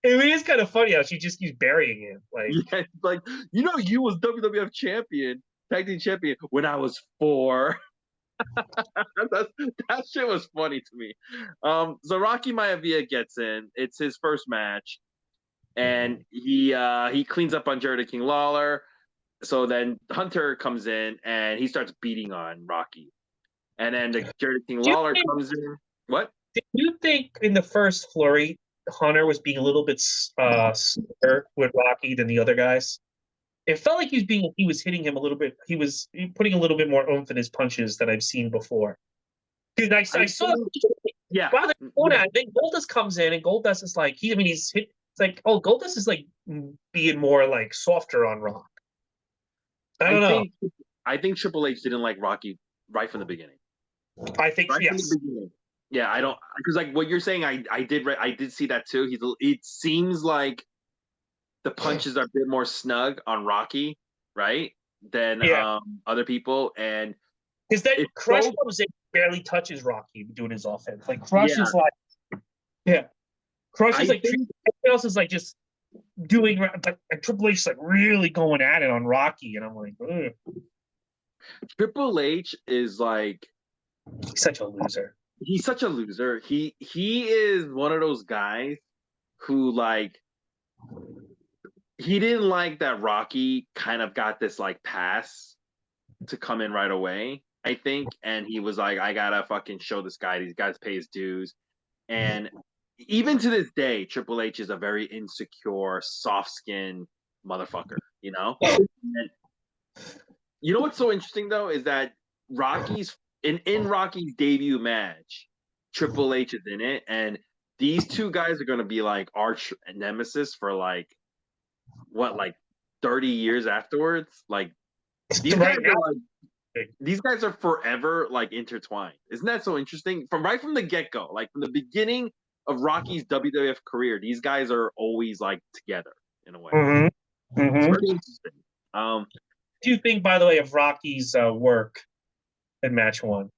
it is kind of funny how she just keeps burying him. Like, Yeah, like you was WWF champion, tag team champion when I was 4. That shit was funny to me. So Rocky Maivia gets in. It's his first match, and he cleans up on Jerry King Lawler. So then Hunter comes in and he starts beating on Rocky, and then the Jerry King do you Lawler think, comes in. What? do you think in the first flurry, Hunter was being a little bit slower with Rocky than the other guys? It felt like he was hitting him a little bit. He was putting a little bit more oomph in his punches than I've seen before. Because I saw, Yeah, wow, they're going yeah. at it. Then Goldust comes in, and Goldust is like, I mean, he's hit. It's like, oh, Goldust is like being more like softer on Rock. I I don't know. think I think Triple H didn't like Rocky right from the beginning. I think Right from the yes. beginning. Yeah, I don't because like what you're saying, I did see that too. It seems like the punches are a bit more snug on Rocky, right, than Yeah, other people, and because then it's Crush so comes in, barely touches Rocky doing his offense. Like Crush yeah. is like, yeah, Crush is I like think everyone else is like just doing, but Triple H is like really going at it on Rocky, and I'm like, ugh, Triple H is like he's such a loser. he's such a loser. He is one of those guys who like he didn't like that Rocky kind of got this like pass to come in right away, I think. And he was like, I gotta fucking show this guy, these guys pay his dues. And even to this day, Triple H is a very insecure, soft skinned motherfucker, you know? And you know what's so interesting though is that Rocky's in Rocky's debut match, Triple H is in it, and these two guys are gonna be like arch nemesis for like what, like 30 years afterwards? Like these guys Right now, are like these guys are forever like intertwined. Isn't that so interesting? From the get-go, like from the beginning of Rocky's WWF career, these guys are always like together in a way. It's mm-hmm. very interesting. Do you think, by the way, of Rocky's work in match one?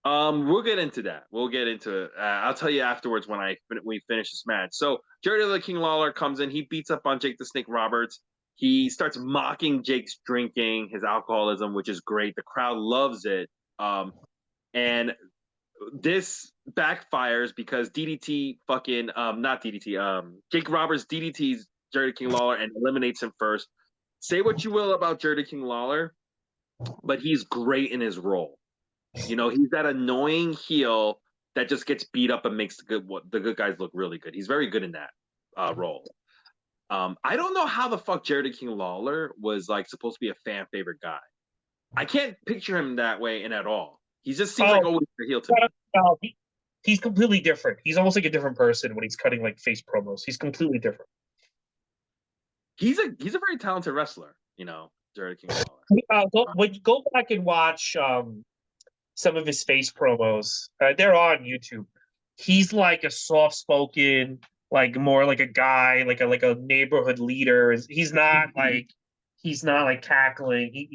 We'll get into that. We'll get into it. I'll tell you afterwards when we finish this match. So Jerry the King Lawler comes in. He beats up on Jake the Snake Roberts. He starts mocking Jake's drinking, his alcoholism, which is great. The crowd loves it. And this backfires because DDT fucking not DDT. Jake Roberts DDTs Jerry the King Lawler and eliminates him first. Say what you will about Jerry the King Lawler, but he's great in his role. You know, he's that annoying heel that just gets beat up and makes the good guys look really good. He's very good in that role. I don't know how the fuck Jerry King Lawler was like supposed to be a fan favorite guy. I can't picture him that way in at all. He just seems like always the heel to me. He's completely different. He's almost like a different person when he's cutting like face promos. He's completely different. He's a very talented wrestler, you know, Jerry King Lawler. Go back and watch some of his face promos. They're on YouTube. He's like a soft spoken, like more like a guy, like a neighborhood leader. He's not like cackling.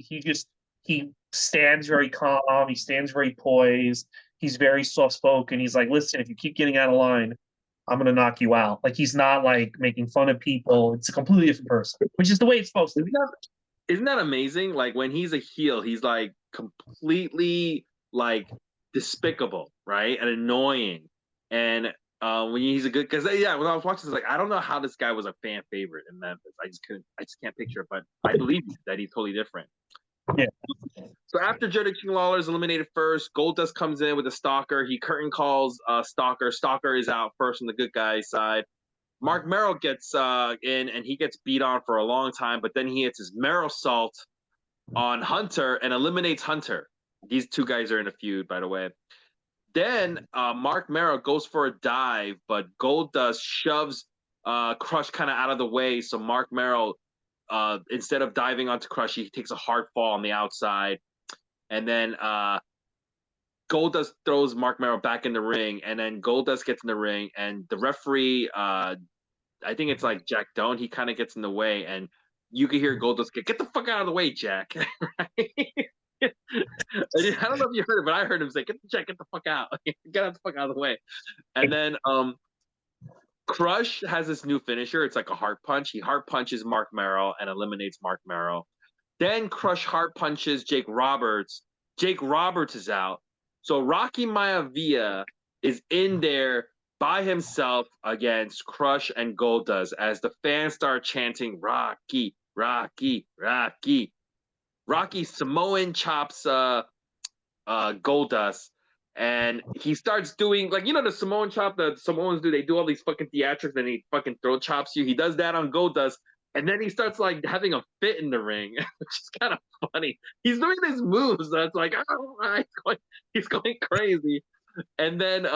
He stands very calm. He stands very poised. He's very soft spoken. He's like, listen, if you keep getting out of line, I'm gonna knock you out. Like he's not like making fun of people. It's a completely different person, which is the way it's supposed to be. Isn't that amazing? Like when he's a heel, he's like completely like despicable, right? And annoying. And when he's a good, because yeah, when I was watching, this, like I don't know how this guy was a fan favorite in Memphis. I just can't picture it. But I believe that he's totally different. Yeah. So after Jerry King Lawler is eliminated first, Goldust comes in with a Stalker. He curtain calls Stalker. Stalker is out first on the good guy's side. Mark Merrill gets in and he gets beat on for a long time, but then he hits his Merrill Salt on Hunter and eliminates Hunter. These two guys are in a feud, by the way. Then Mark Merrill goes for a dive, but Goldust shoves Crush kind of out of the way. So Mark Merrill, instead of diving onto Crush, he takes a hard fall on the outside. And then Goldust throws Mark Merrill back in the ring, and then Goldust gets in the ring, and the referee, I think it's like Jack Doan, he kind of gets in the way, and you can hear Goldust get the fuck out of the way, Jack. I don't know if you heard it, but I heard him say, Jack, get the fuck out. Get the fuck out of the way. And then Crush has this new finisher. It's like a heart punch. He heart punches Mark Merrill and eliminates Mark Merrill. Then Crush heart punches Jake Roberts. Jake Roberts is out. So Rocky Maivia is in there by himself against Crush and Goldust as the fans start chanting Rocky, Rocky, Rocky. Rocky Samoan chops Goldust, and he starts doing like the Samoan chop the Samoans do. They do all these fucking theatrics, and he fucking throat chops you. He does that on Goldust, and then he starts like having a fit in the ring, which is kind of funny. He's doing these moves that's like, oh, he's going crazy. And then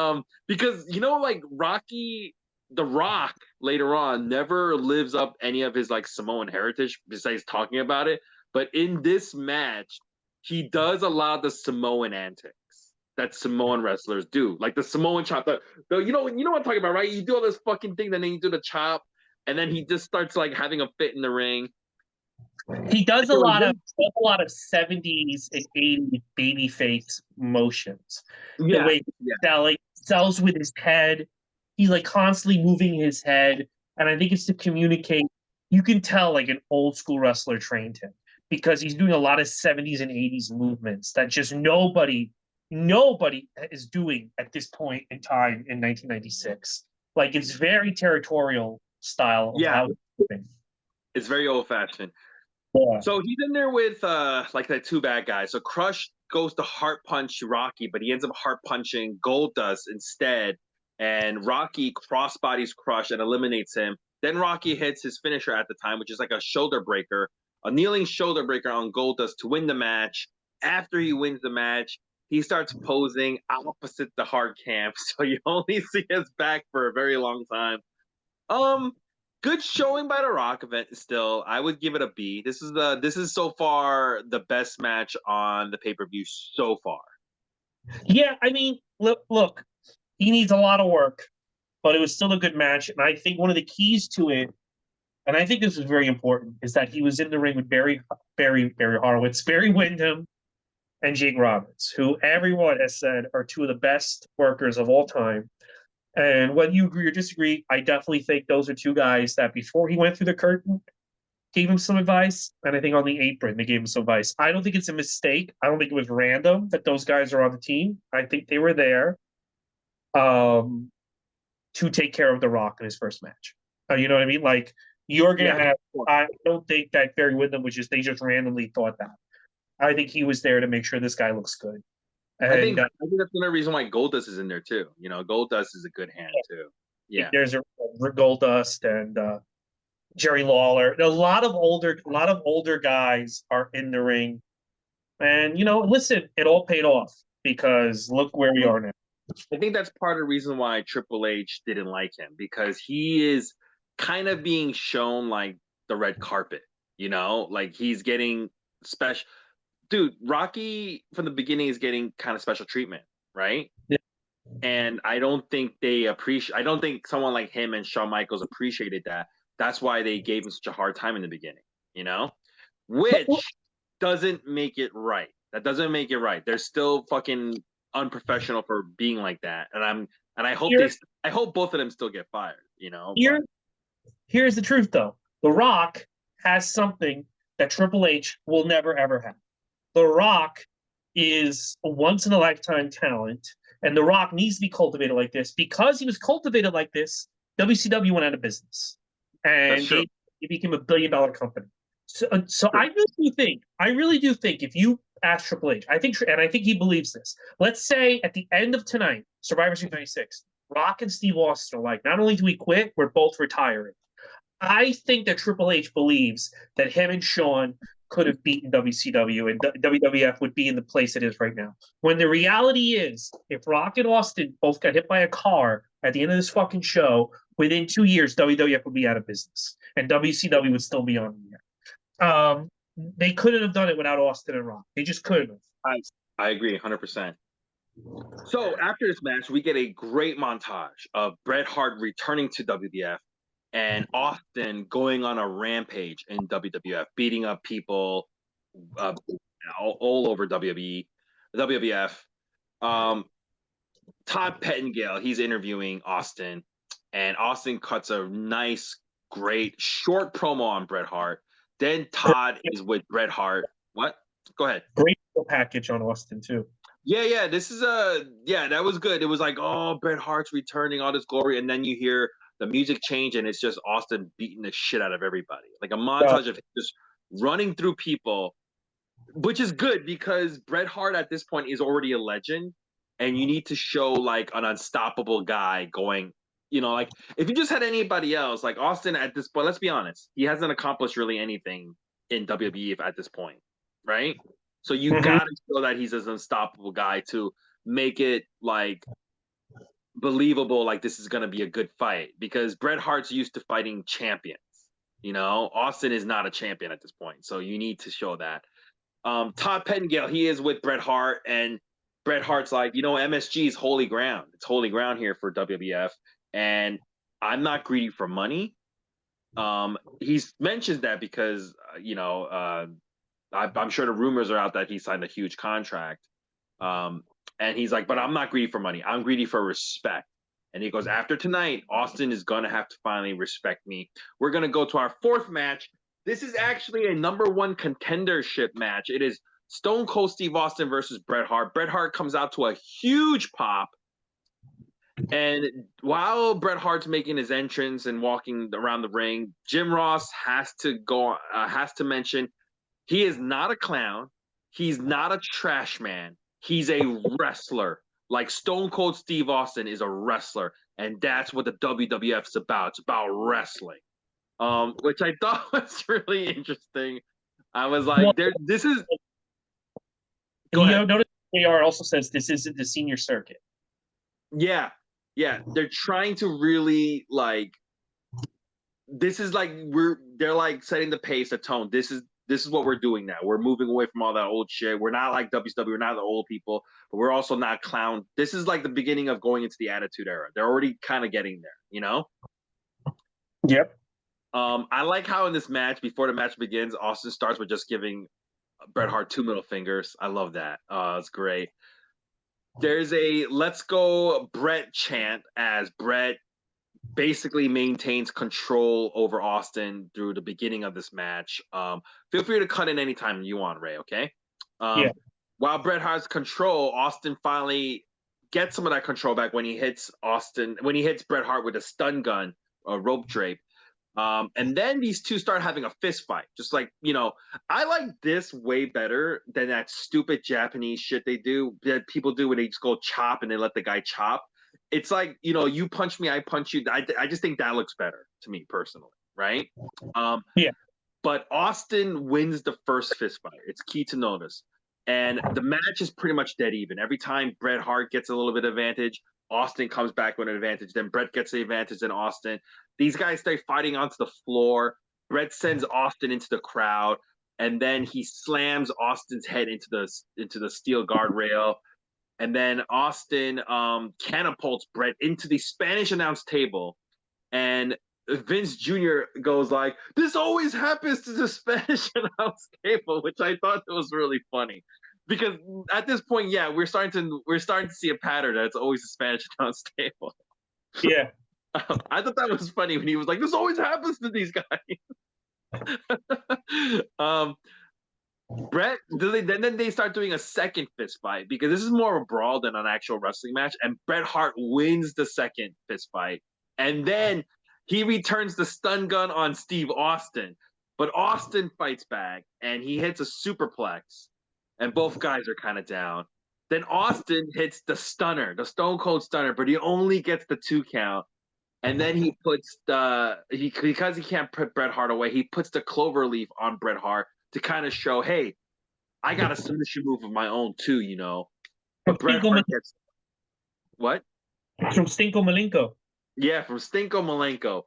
because like Rocky the Rock later on never lives up any of his like Samoan heritage besides talking about it. But in this match, he does a lot of the Samoan antics that Samoan wrestlers do, like the Samoan chop. You know what I'm talking about, right? You do all this fucking thing, then you do the chop, and then he just starts like having a fit in the ring. He does a lot of 70s and 80s baby face motions. Yeah, the way he sells with his head. He's like constantly moving his head. And I think it's to communicate. You can tell like an old school wrestler trained him because he's doing a lot of 70s and 80s movements that just nobody is doing at this point in time in 1996. Like it's very territorial style of how it's moving. It's very old fashioned. Yeah. So he's in there with like the two bad guys. So Crush goes to heart punch Rocky, but he ends up heart punching Goldust instead. And Rocky crossbodies Crush and eliminates him. Then Rocky hits his finisher at the time, which is like a shoulder breaker, a kneeling shoulder breaker on Goldust to win the match. After he wins the match, he starts posing opposite the hard camp, so you only see his back for a very long time. Good showing by the Rock event still. I would give it a B. This is so far the best match on the pay-per-view so far. Yeah, I mean, look, he needs a lot of work, but it was still a good match. And I think one of the keys to it, and I think this was very important, is that he was in the ring with Barry Horowitz, Barry Windham, and Jake Roberts, who everyone has said are two of the best workers of all time. And whether you agree or disagree, I definitely think those are two guys that before he went through the curtain, gave him some advice. And I think on the apron, they gave him some advice. I don't think it's a mistake. I don't think it was random that those guys are on the team. I think they were there to take care of The Rock in his first match. You know what I mean? Like, you're going to have, I don't think that Barry Windham they just randomly thought that. I think he was there to make sure this guy looks good. And, I think that's another reason why Goldust is in there too. Goldust is a good hand too. Yeah, there's a Goldust and Jerry Lawler. A lot of older guys are in the ring, and listen, it all paid off because look where we are now. I think that's part of the reason why Triple H didn't like him, because he is kind of being shown like the red carpet. Like he's getting special. Dude, Rocky from the beginning is getting kind of special treatment, right? Yeah. And I don't think I don't think someone like him and Shawn Michaels appreciated that. That's why they gave him such a hard time in the beginning, which doesn't make it right. That doesn't make it right. They're still fucking unprofessional for being like that. And and I hope I hope both of them still get fired. You know, Here, here's the truth, though. The Rock has something that Triple H will never ever have. The Rock is a once in a lifetime talent, and The Rock needs to be cultivated like this. Because he was cultivated like this, WCW went out of business, and it became a $1 billion company. So I really do think if you ask Triple H, I think he believes this. Let's say at the end of tonight, Survivor Series 96, Rock and Steve Austin are like, not only do we quit, we're both retiring. I think that Triple H believes that him and Shawn could have beaten WCW and WWF would be in the place it is right now. When the reality is, if Rock and Austin both got hit by a car at the end of this fucking show, within 2 years, WWF would be out of business and WCW would still be on the air. They couldn't have done it without Austin and Rock. They just couldn't have. I agree 100%. So after this match, we get a great montage of Bret Hart returning to WWF and Austin going on a rampage in WWF, beating up people all over WWF. Todd Pettengill, he's interviewing Austin, and Austin cuts a nice, great, short promo on Bret Hart. Then Todd is with Bret Hart. What? Go ahead. Great package on Austin, too. Yeah. This is that was good. It was like, oh, Bret Hart's returning, all this glory, and then you hear the music change, and it's just Austin beating the shit out of everybody. Like a montage of him just running through people, which is good because Bret Hart at this point is already a legend, and you need to show like an unstoppable guy going. You know, like if you just had anybody else, like Austin at this point, let's be honest, he hasn't accomplished really anything in WWE at this point, right? So you got to show that he's an unstoppable guy to make it like believable, like this is going to be a good fight, because Bret Hart's used to fighting champions. You know, Austin is not a champion at this point, so you need to show that. Todd Pettengill, he is with Bret Hart, and Bret Hart's like, you know, MSG is holy ground. It's holy ground here for WWF, and I'm not greedy for money. He's mentioned that because I'm sure the rumors are out that he signed a huge contract. And he's like, but I'm not greedy for money. I'm greedy for respect. And he goes, after tonight, Austin is going to have to finally respect me. We're going to go to our fourth match. This is actually a #1 contendership match. It is Stone Cold Steve Austin versus Bret Hart. Bret Hart comes out to a huge pop. And while Bret Hart's making his entrance and walking around the ring, Jim Ross has to mention he is not a clown. He's not a trash man. He's a wrestler. Like Stone Cold Steve Austin is a wrestler, and that's what the WWF's about. It's about wrestling, which I thought was really interesting. I was like, this is. Go ahead. Notice AR also says this isn't the senior circuit. Yeah. They're trying to really like. This is like they're like setting the pace, the tone. This is what we're doing now. We're moving away from all that old shit. We're not like WCW. We're not the old people, but we're also not clown. This is like the beginning of going into the Attitude Era. They're already kind of getting there, you know? Yep. I like how in this match, before the match begins, Austin starts with just giving Bret Hart 2 middle fingers. I love that. It's great. There's a "Let's Go Bret" chant as Bret basically maintains control over Austin through the beginning of this match. Feel free to cut in anytime you want, Ray, okay? Yeah. While Bret has control, Austin finally gets some of that control back when he hits Bret Hart with a stun gun, a rope drape. And then these two start having a fist fight. Just like, you know, I like this way better than that stupid Japanese shit that people do when they just go chop and they let the guy chop. It's like, you know, you punch me, I punch you. I just think that looks better to me personally, right? Yeah. But Austin wins the first fist fight. It's key to notice. And the match is pretty much dead even. Every time Bret Hart gets a little bit of advantage, Austin comes back with an advantage. Then Bret gets the advantage in Austin. These guys start fighting onto the floor. Bret sends Austin into the crowd, and then he slams Austin's head into the steel guardrail. And then Austin catapults Bret into the Spanish announce table. And Vince Jr. goes like, "This always happens to the Spanish announce table," which I thought was really funny. because at this point, yeah, we're starting to see a pattern that's always a Spanish announce table. Yeah. I thought that was funny when he was like, "This always happens to these guys." um, Brett, then they start doing a second fist fight because this is more of a brawl than an actual wrestling match, and Bret Hart wins the second fist fight, and then he returns the stun gun on Steve Austin, but Austin fights back and he hits a superplex, and both guys are kind of down. Then Austin hits the stunner, the Stone Cold Stunner, but he only gets the 2 count. And then he puts because he can't put Bret Hart away, he puts the clover leaf on Bret Hart to kind of show, hey, I got a submission move of my own too, you know. But Bret Hart gets what? From Stinko Malenko. Yeah, from Stinko Malenko.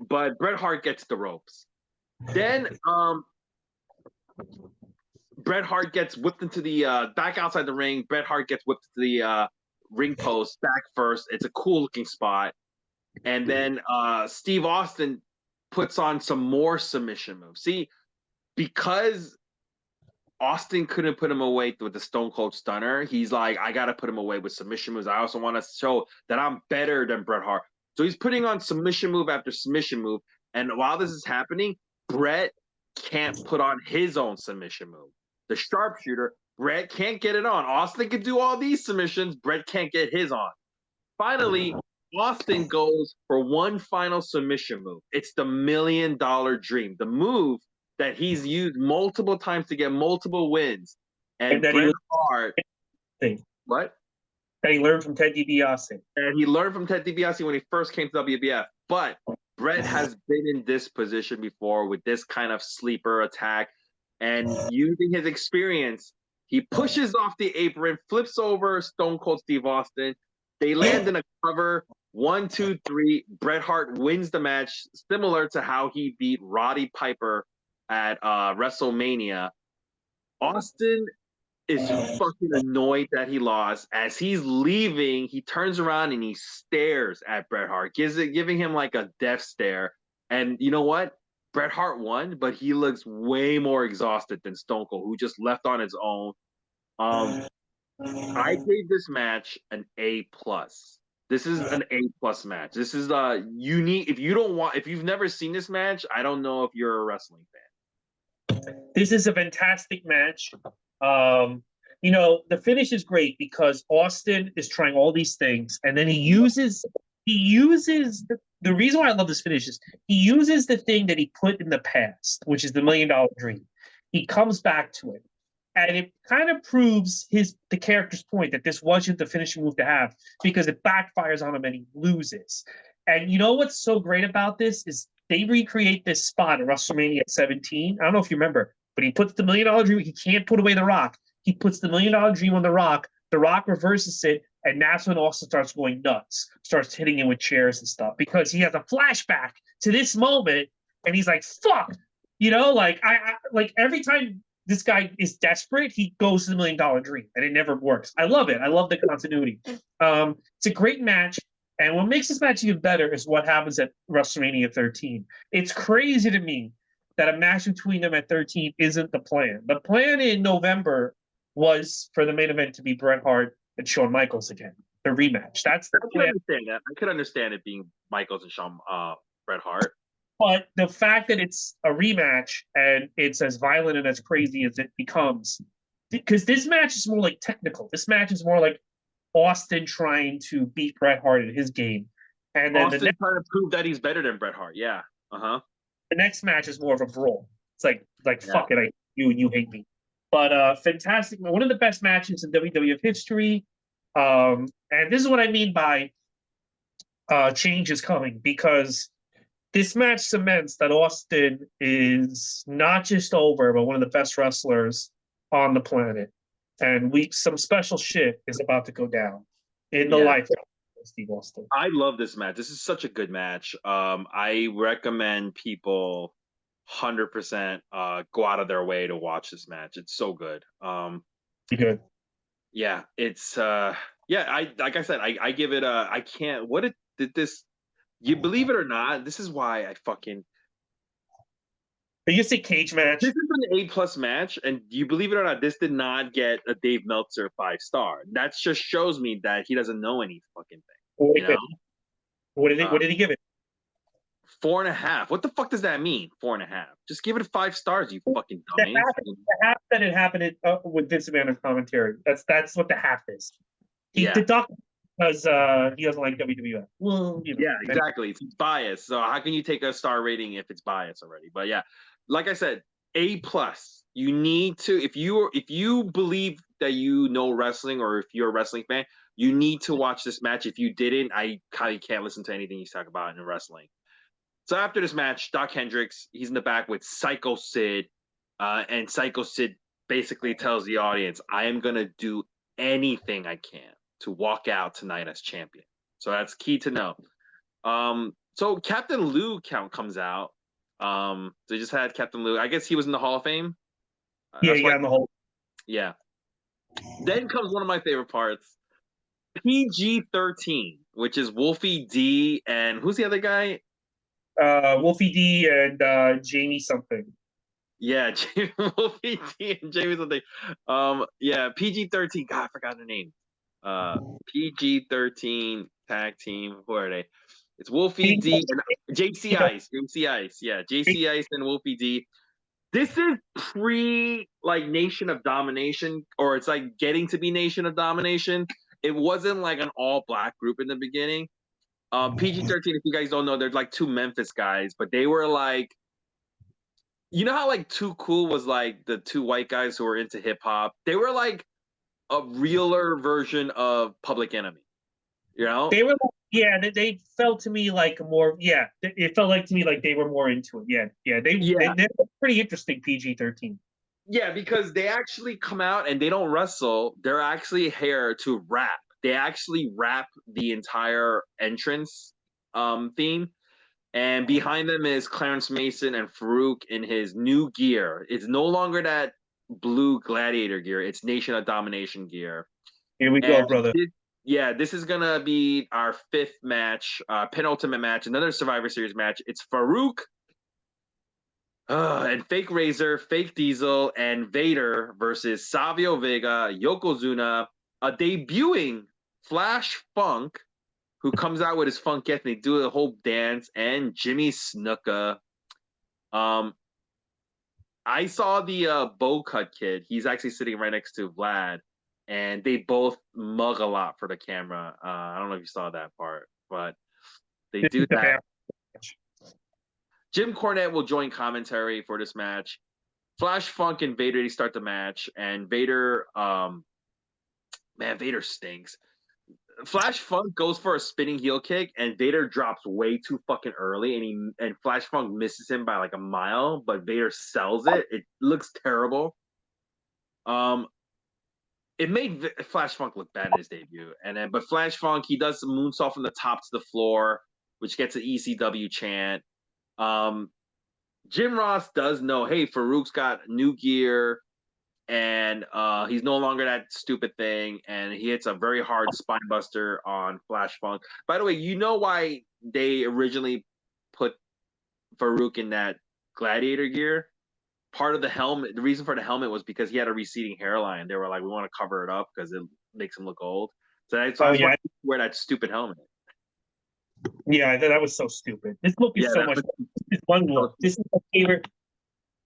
But Bret Hart gets the ropes. Then Bret Hart gets whipped into the back outside the ring. Bret Hart gets whipped to the ring post back first. It's a cool looking spot. And then Steve Austin puts on some more submission moves. See, because Austin couldn't put him away with the Stone Cold Stunner, he's like, I got to put him away with submission moves. I also want to show that I'm better than Bret Hart. So he's putting on submission move after submission move. And while this is happening, Bret can't put on his own submission move. The sharpshooter, Bret can't get it on. Austin can do all these submissions. Bret can't get his on. Finally, Austin goes for one final submission move. It's the $1 Million Dream, the move that he's used multiple times to get multiple wins. And Bret Hart, what? That he learned from Ted DiBiase. And he learned from Ted DiBiase when he first came to WBF. But Bret has been in this position before with this kind of sleeper attack. And using his experience, he pushes off the apron, flips over Stone Cold Steve Austin. They land in a cover. 1, 2, 3. Bret Hart wins the match, similar to how he beat Roddy Piper at WrestleMania. Austin is fucking annoyed that he lost. As he's leaving, he turns around and he stares at Bret Hart, giving him like a death stare. And you know what? Bret Hart won, but he looks way more exhausted than Stone Cold, who just left on his own. I gave this match an A+. This is an A+ match. This is unique. If you've never seen this match, I don't know if you're a wrestling fan. This is a fantastic match. You know, the finish is great because Austin is trying all these things, and then he uses the reason why I love this finish is he uses the thing that he put in the past, which is the $1 Million Dream. He comes back to it. And it kind of proves the character's point that this wasn't the finishing move to have because it backfires on him and he loses. And you know what's so great about this is they recreate this spot at WrestleMania 17. I don't know if you remember, but he puts the $1 Million Dream. He can't put away The Rock. He puts the $1 Million Dream on The Rock. The Rock reverses it, and that's when Austin starts going nuts, starts hitting him with chairs and stuff because he has a flashback to this moment, and he's like, "Fuck," you know, like I like every time this guy is desperate, he goes to the $1 Million Dream, and it never works. I love it. I love the continuity. It's a great match, and what makes this match even better is what happens at WrestleMania 13. It's crazy to me that a match between them at 13 isn't the plan. The plan in November was for the main event to be Bret Hart and Shawn Michaels again, the rematch. That's the plan. I could understand it being Michaels and Shawn Bret Hart. But the fact that it's a rematch and it's as violent and as crazy as it becomes, because this match is more like technical. This match is more like Austin trying to beat Bret Hart in his game. And then Austin trying to prove that he's better than Bret Hart. Yeah. The next match is more of a brawl. It's like fuck it, I hate you and you hate me. But fantastic. One of the best matches in WWF history. And this is what I mean by change is coming, because this match cements that Austin is not just over, but one of the best wrestlers on the planet. And some special shit is about to go down in the life of Steve Austin. I love this match. This is such a good match. I recommend people 100% go out of their way to watch this match. It's so good. Good. Yeah, it's I like I said, I give it a I can't what did this. You believe it or not, this is why I fucking But you say cage match. This is an A+ match, and you believe it or not, this did not get a Dave Meltzer 5-star. That just shows me that he doesn't know any fucking thing. What You know, what did he give it? 4.5. What the fuck does that mean? 4.5. Just give it 5 stars, you fucking dummy. The half that it happened with Vince McMahon on commentary. That's what the half is. He Yeah. deducted because he doesn't like WWF. Well, Yeah, exactly. It's biased. So how can you take a star rating if it's biased already? But yeah, like I said, A+. You need to, if you believe that you know wrestling, or if you're a wrestling fan, you need to watch this match. If you didn't, I kind of can't listen to anything you talk about in wrestling. So after this match, Doc Hendricks, he's in the back with Psycho Sid, and Psycho Sid basically tells the audience, "I am gonna do anything I can to walk out tonight as champion." So that's key to know. So Captain Lou comes out. They just had Captain Lou. I guess he was in the Hall of Fame. Yeah, he got in the whole. Yeah. Then comes one of my favorite parts. PG-13, which is Wolfie D and who's the other guy? Wolfie D and Jamie something. Yeah, Wolfie D and Jamie something. Yeah, PG-13. God, I forgot the name. PG-13 tag team. Who are they? It's Wolfie D and JC Ice. JC Ice. Yeah, JC Ice and Wolfie D. This is pre like Nation of Domination, or it's like getting to be Nation of Domination. It wasn't like an all black group in the beginning. PG-13, if you guys don't know, there's like 2 Memphis guys, but they were like, you know how like Too Cool was like the 2 white guys who were into hip hop? They were like a realer version of Public Enemy. You know? They were, yeah, they felt to me like more, yeah, it felt like to me like they were more into it. Yeah, they're pretty interesting, PG-13. Yeah, because they actually come out and they don't wrestle. They're actually here to rap. They actually rap the entire entrance theme. And behind them is Clarence Mason and Farouk in his new gear. It's no longer that blue gladiator gear. It's Nation of Domination gear. Here we go, brother. This is gonna be our 5th match, penultimate match, another Survivor Series match. It's Farouk and Fake Razor, Fake Diesel, and Vader versus Savio Vega, Yokozuna, a debuting Flash Funk, who comes out with his funk ethnic, they do a whole dance, and Jimmy Snuka. I saw the bow cut kid. He's actually sitting right next to Vlad, and they both mug a lot for the camera. I don't know if you saw that part, but they do that. Jim Cornette will join commentary for this match. Flash Funk and Vader, they start the match, and Vader, man, Vader stinks. Flash Funk goes for a spinning heel kick, and Vader drops way too fucking early, and Flash Funk misses him by like a mile, but Vader sells it. It looks terrible. It made Flash Funk look bad in his debut, but Flash Funk, he does some moonsault from the top to the floor, which gets an ECW chant. Jim Ross does know, hey, Farouk's got new gear, and he's no longer that stupid thing, and he hits a very hard spine buster on Flash Funk. By the way, you know why they originally put Farouk in that gladiator gear? Part of the helmet, the reason for the helmet was because he had a receding hairline. They were like, we want to cover it up because it makes him look old. So that's why I wear that stupid helmet. Yeah, that was so stupid. This look is so much. This one look. This is my favorite.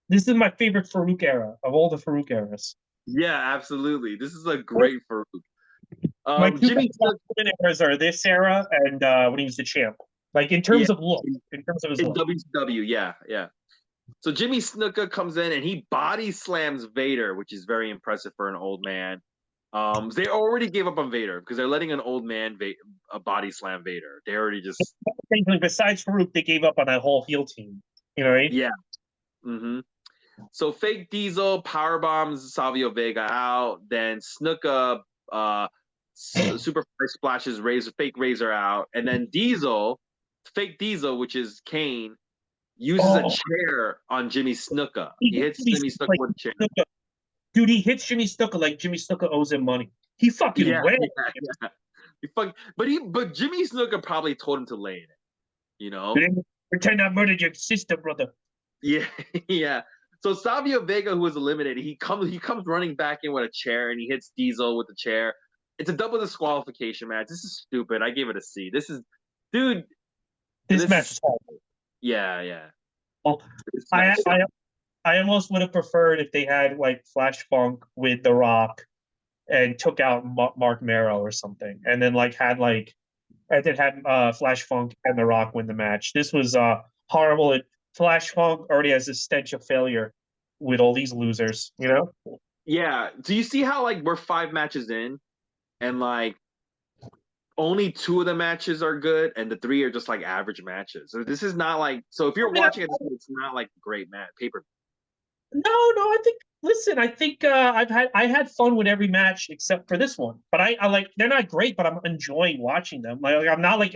This is my favorite Farouk era of all the Farouk eras. Yeah, absolutely. This is a great Farouk. My two favorite eras are this era and when he was the champ. Like in terms of look, in terms of his look. WCW, yeah. So Jimmy Snuka comes in and he body slams Vader, which is very impressive for an old man. They already gave up on Vader because they're letting an old man body slam Vader. They already just besides Farouk, they gave up on that whole heel team. You know, right? Yeah. Mm-hmm. So Fake Diesel power bombs Savio Vega out. Then Snuka super splashes Fake Razor out, and then Fake Diesel, which is Kane, uses a chair on Jimmy Snuka. He hits Jimmy Snuka with a chair. Dude, he hits Jimmy Snuka like Jimmy Snuka owes him money. He fucking went. Yeah. But Jimmy Snuka probably told him to lay in it. You know? Pretend I murdered your sister, brother. Yeah, yeah. So Savio Vega, who was eliminated, he comes running back in with a chair and he hits Diesel with the chair. It's a double disqualification match. This is stupid. I gave it a C. This is, dude. This This match is was horrible. yeah, yeah. Well, This I match. I I almost would have preferred if they had like Flash Funk with The Rock and took out Mark Marrow or something, and then had Flash Funk and The Rock win the match. This was horrible. Flash Funk already has this stench of failure with all these losers, you know? Yeah. Do you see how like we're 5 matches in and like only 2 of the matches are good and the 3 are just like average matches. So this is not like so if I you're mean, watching it, it's not like great match paper. no, I think listen, I think I had fun with every match except for this one. But I like they're not great, but I'm enjoying watching them. Like I'm not like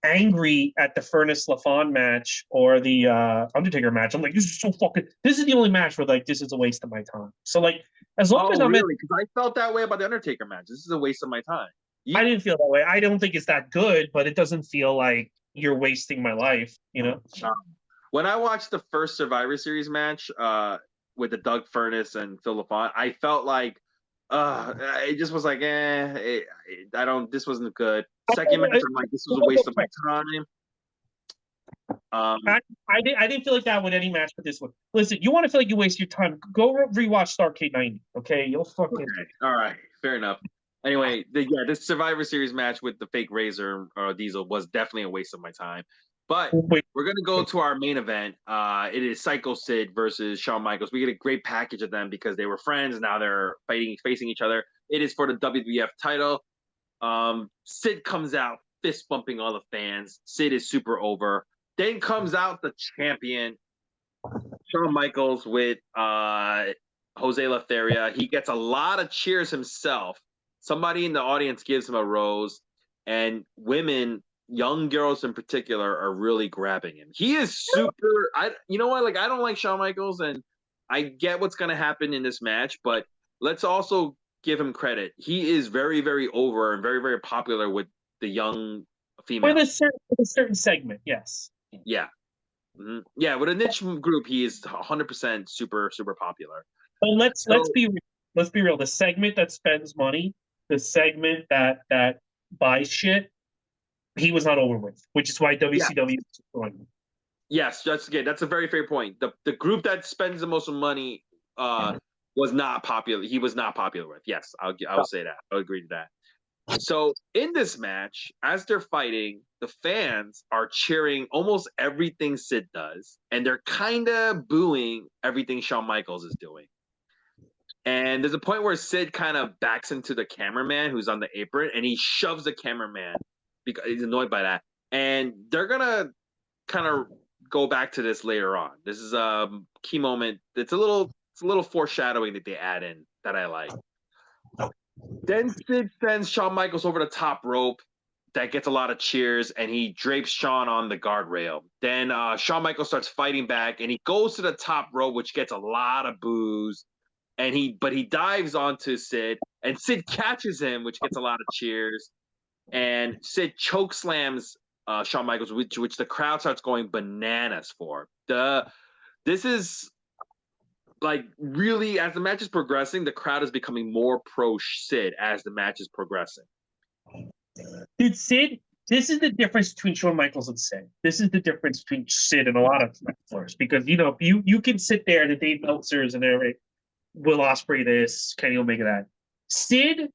angry at the Furnace LaFon match or the Undertaker match. I'm like, this is the only match where like this is a waste of my time. So like as long as Oh, I'm in really? Because I felt that way about the Undertaker match. This is a waste of my time. I You, didn't feel that way. I don't think it's that good, but it doesn't feel like you're wasting my life, you know? um, when I watched the first Survivor Series match with the Doug Furnace and Phil LaFon, I felt like it just was like I don't. This wasn't good. Second match, I'm like, this was a waste of my time. Um, I, I didn't feel like that with any match but this one. Listen, you want to feel like you waste your time, go rewatch Starrcade 90, okay? You'll fucking okay, all right, fair enough. Anyway, this Survivor Series match with the fake Razor Diesel was definitely a waste of my time. But wait. we're gonna go to our main event. It is Psycho Sid versus Shawn Michaels. We get a great package of them because they were friends. Now they're facing each other. It is for the WWF title. Sid comes out fist bumping all the fans. Sid is super over. Then comes out the champion, Shawn Michaels with Jose Lothario. He gets a lot of cheers himself. Somebody in the audience gives him a rose, and women, young girls in particular, are really grabbing him. He is super. You know what? Like, I don't like Shawn Michaels, and I get what's going to happen in this match, but let's also give him credit. He is very, very over and very, very popular with the young females. With a certain segment, yes. Yeah. Mm-hmm. Yeah, with a niche group, he is 100% super super popular. But So let's be real. The segment that spends money, the segment that buys shit, he was not over with, which is why yeah, WCW is going. yes, that's good. That's a very fair point. The group that spends the most money was not popular. He was not popular with. Yes, I'll say that. I'll agree to that. So in this match, as they're fighting, the fans are cheering almost everything Sid does, and they're kind of booing everything Shawn Michaels is doing. And there's a point where Sid kind of backs into the cameraman who's on the apron, and he shoves the cameraman because he's annoyed by that. And they're gonna kind of go back to this later on. This is a key moment. It's a little foreshadowing that they add in that I like. Then Sid sends Shawn Michaels over the top rope. That gets a lot of cheers, and he drapes Shawn on the guardrail. Then Shawn Michaels starts fighting back, and he goes to the top rope, which gets a lot of boos. And he dives onto Sid, and Sid catches him, which gets a lot of cheers. And Sid choke slams Shawn Michaels, which the crowd starts going bananas for. This is like really as the match is progressing, the crowd is becoming more pro Sid as the match is progressing. Dude, Sid, this is the difference between Shawn Michaels and Sid. This is the difference between Sid and a lot of wrestlers because you can sit there, the Dave Meltzers and every Will Ospreay this, Kenny Omega that. Sid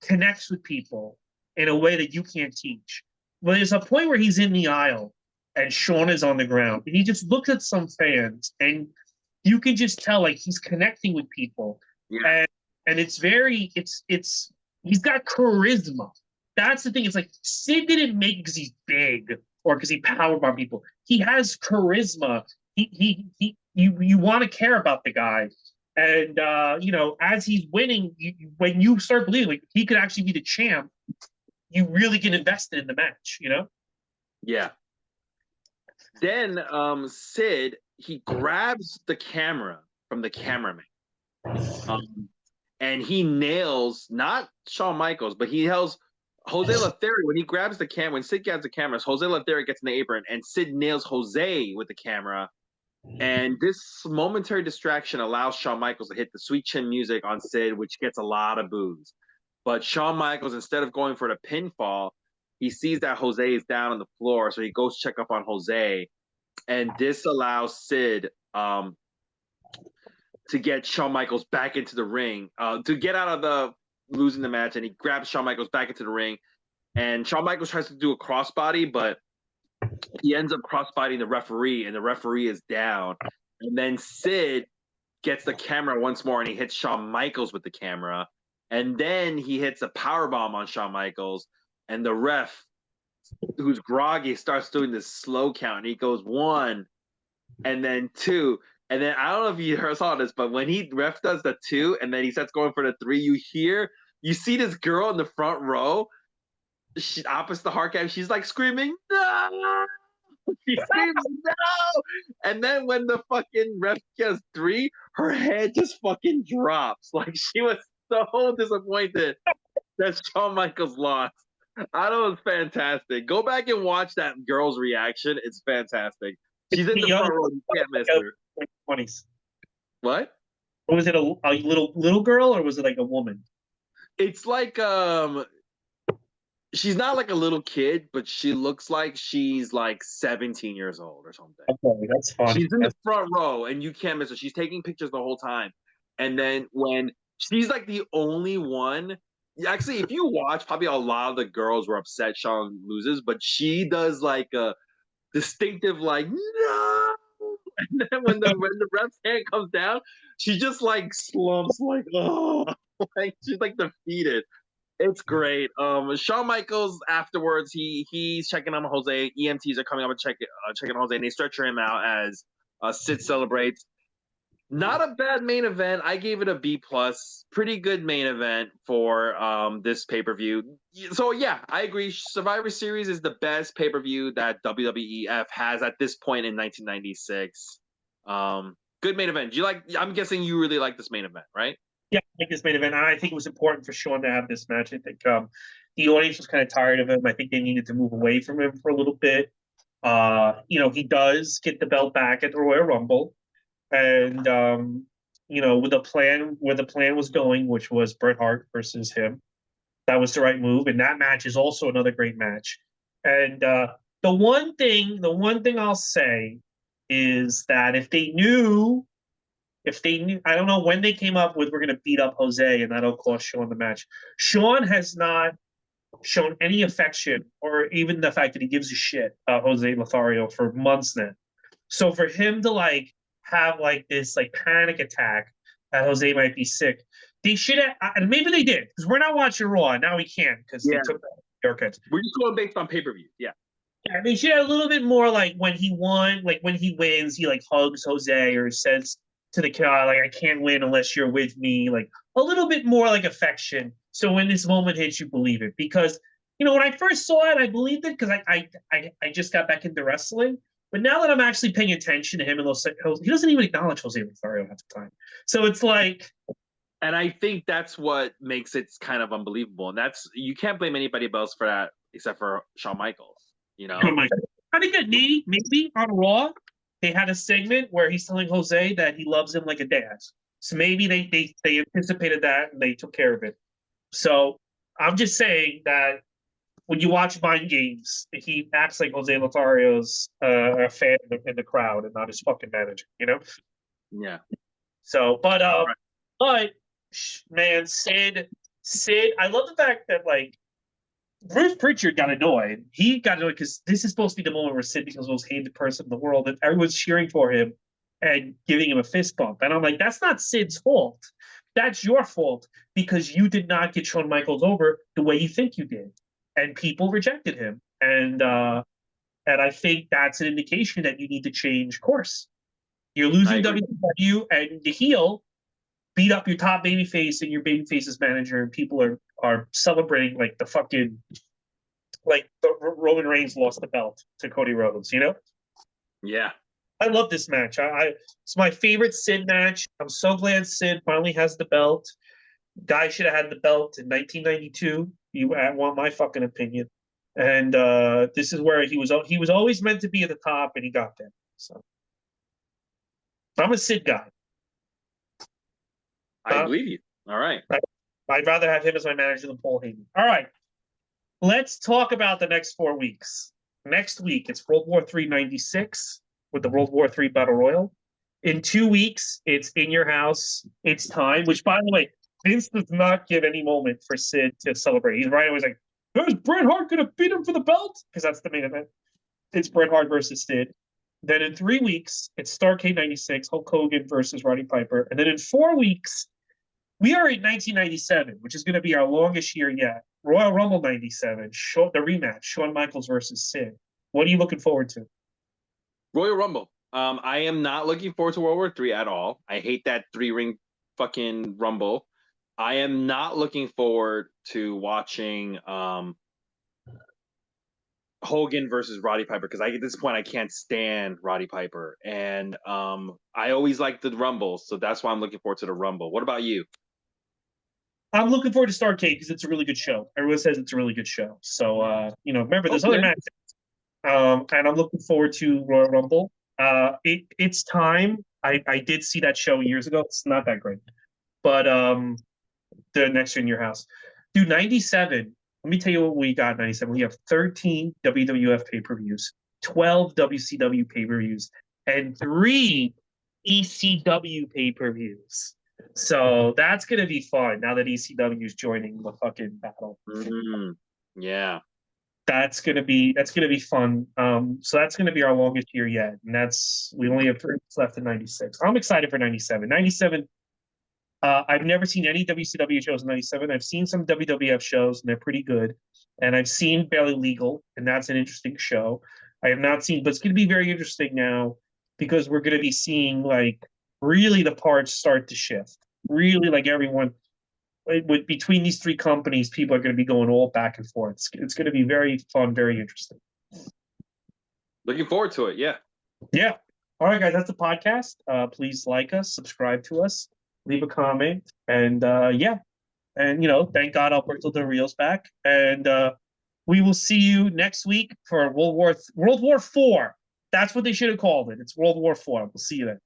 connects with people in a way that you can't teach. Well, there's a point where he's in the aisle and Shawn is on the ground, and he just looks at some fans, and you can just tell like he's connecting with people, Yeah. and it's very it's he's got charisma. That's the thing. It's like Sid didn't make it because he's big or because he powered by people. He has charisma. You want to care about the guy. And as he's winning, when you start believing like he could actually be the champ, you really get invested in the match. Yeah. Then Sid he grabs the camera from the cameraman. And he nails not Shawn Michaels, but he nails Jose Lothario when he grabs the camera. When Sid grabs the camera, Jose Lothario gets in the apron, and Sid nails Jose with the camera. And this momentary distraction allows Shawn Michaels to hit the sweet chin music on Sid, which gets a lot of boos. But Shawn Michaels, instead of going for the pinfall, he sees that Jose is down on the floor, so he goes check up on Jose, and this allows Sid to get Shawn Michaels back into the ring, to get out of the losing the match, and he grabs Shawn Michaels back into the ring, and Shawn Michaels tries to do a crossbody, but he ends up crossbodying the referee, and the referee is down. And then Sid gets the camera once more, and he hits Shawn Michaels with the camera. And then he hits a power bomb on Shawn Michaels, and the ref, who's groggy, starts doing this slow count. And he goes 1, and then 2. And then I don't know if you saw this, but when he ref does the 2, and then he starts going for the 3, you see this girl in the front row, she opposite the hard cap, she's like screaming, no! She screams no, and then when the fucking ref gets 3, her head just fucking drops. Like she was so disappointed that Shawn Michaels lost. I thought it was fantastic. Go back and watch that girl's reaction. It's fantastic. She's in the front row. You can't miss her. 20s. What? Or was it a little girl, or was it like a woman? It's like she's not like a little kid, but she looks like she's like 17 years old or something. Okay, that's funny. She's in the front row, and you can't miss her. She's taking pictures the whole time. And then when she's like the only one, actually, if you watch, probably a lot of the girls were upset Shawn loses, but she does like a distinctive like no. And then when the ref's hand comes down, she just like slumps like oh, like she's like defeated. It's great. Shawn Michaels afterwards, he's checking on Jose. EMTs are coming up and checking on Jose, and they stretcher him out as Sid celebrates. Not a bad main event. I gave it a B plus. Pretty good main event for this pay per view. So yeah, I agree. Survivor Series is the best pay per view that WWEF has at this point in 1996. Good main event. Do you like? I'm guessing you really like this main event, right? Yeah, I think this main event, and I think it was important for Shawn to have this match. I think the audience was kind of tired of him. I think they needed to move away from him for a little bit. He does get the belt back at the Royal Rumble, and with the plan where the plan was going, which was Bret Hart versus him, that was the right move. And that match is also another great match. And the one thing I'll say is that if they knew, I don't know when they came up with we're going to beat up Jose and that'll cost Shawn the match. Shawn has not shown any affection or even the fact that he gives a shit about Jose Lothario for months now. So for him to like have like this like panic attack that Jose might be sick, they should have, and maybe they did because we're not watching Raw now. We can't because they took haircuts. We're just going based on pay per view. Yeah. Yeah, they should have a little bit more like when he won, like when he wins, he like hugs Jose or says to the crowd, like, I can't win unless you're with me. Like a little bit more like affection. So when this moment hits, you believe it. Because, when I first saw it, I believed it because I just got back into wrestling. But now that I'm actually paying attention to him, and he doesn't even acknowledge Jose Lothario at the time. So it's like, and I think that's what makes it kind of unbelievable. And you can't blame anybody else for that except for Shawn Michaels. I think that maybe on Raw they had a segment where he's telling Jose that he loves him like a dad. So maybe they anticipated that and they took care of it. So I'm just saying that when you watch Mind Games, he acts like Jose Lothario's a fan in the crowd and not his fucking manager. Yeah. So, but man, Sid, I love the fact that like Bruce Pritchard got annoyed. He got annoyed because this is supposed to be the moment where Sid becomes the most hated person in the world, and everyone's cheering for him and giving him a fist bump. And I'm like, that's not Sid's fault. That's your fault because you did not get Shawn Michaels over the way you think you did, and people rejected him. And I think that's an indication that you need to change course. You're losing WCW, and the heel beat up your top babyface and your babyface's manager, and people are celebrating like the fucking like the Roman Reigns lost the belt to Cody Rhodes. Yeah. I love this match. It's my favorite Sid match. I'm so glad Sid finally has the belt. Guy should have had the belt in 1992. You want my fucking opinion? And this is where he was always meant to be at the top, and he got there. So I'm a Sid guy. I believe you. All right. I'd rather have him as my manager than Paul Heyman. All right. Let's talk about the next 4 weeks. Next week, it's World War III 96 with the World War III Battle Royal. In 2 weeks, it's In Your House, It's Time, which, by the way, Vince does not give any moment for Sid to celebrate. He's right always like, is Bret Hart going to beat him for the belt? Because that's the main event. It's Bret Hart versus Sid. Then in 3 weeks, it's Starrcade 96, Hulk Hogan versus Roddy Piper. And then in 4 weeks, we are in 1997, which is going to be our longest year yet. Royal Rumble 97, the rematch, Shawn Michaels versus Sid. What are you looking forward to? Royal Rumble. I am not looking forward to World War III at all. I hate that 3-ring fucking Rumble. I am not looking forward to watching Hogan versus Roddy Piper because at this point I can't stand Roddy Piper, and I always like the Rumble, so that's why I'm looking forward to the Rumble. What about you? I'm looking forward to Starrcade because it's a really good show. Everyone says it's a really good show. So remember there's other matches, and I'm looking forward to Royal Rumble. It's time. I did see that show years ago. It's not that great, but the next year In Your House, dude. 97. Let me tell you what we got in 97. We have 13 WWF pay-per-views, 12 WCW pay-per-views, and 3 ECW pay-per-views. So that's gonna be fun now that ECW is joining the fucking battle. Yeah, that's gonna be fun. So that's gonna be our longest year yet, and we only have 3 weeks left in 96. I'm excited for 97. 97. I've never seen any WCW shows in 97. I've seen some WWF shows, and they're pretty good. And I've seen Barely Legal, and that's an interesting show. I have not seen, but it's going to be very interesting now because we're going to be seeing, like, really the parts start to shift. Really, like, everyone, between these 3 companies, people are going to be going all back and forth. It's going to be very fun, very interesting. Looking forward to it, yeah. Yeah. All right, guys, that's the podcast. Please like us, subscribe to us, leave a comment, and yeah. And thank God Alberto Del Rio's back. And we will see you next week for World War IV. That's what they should have called it. It's World War IV. We'll see you then.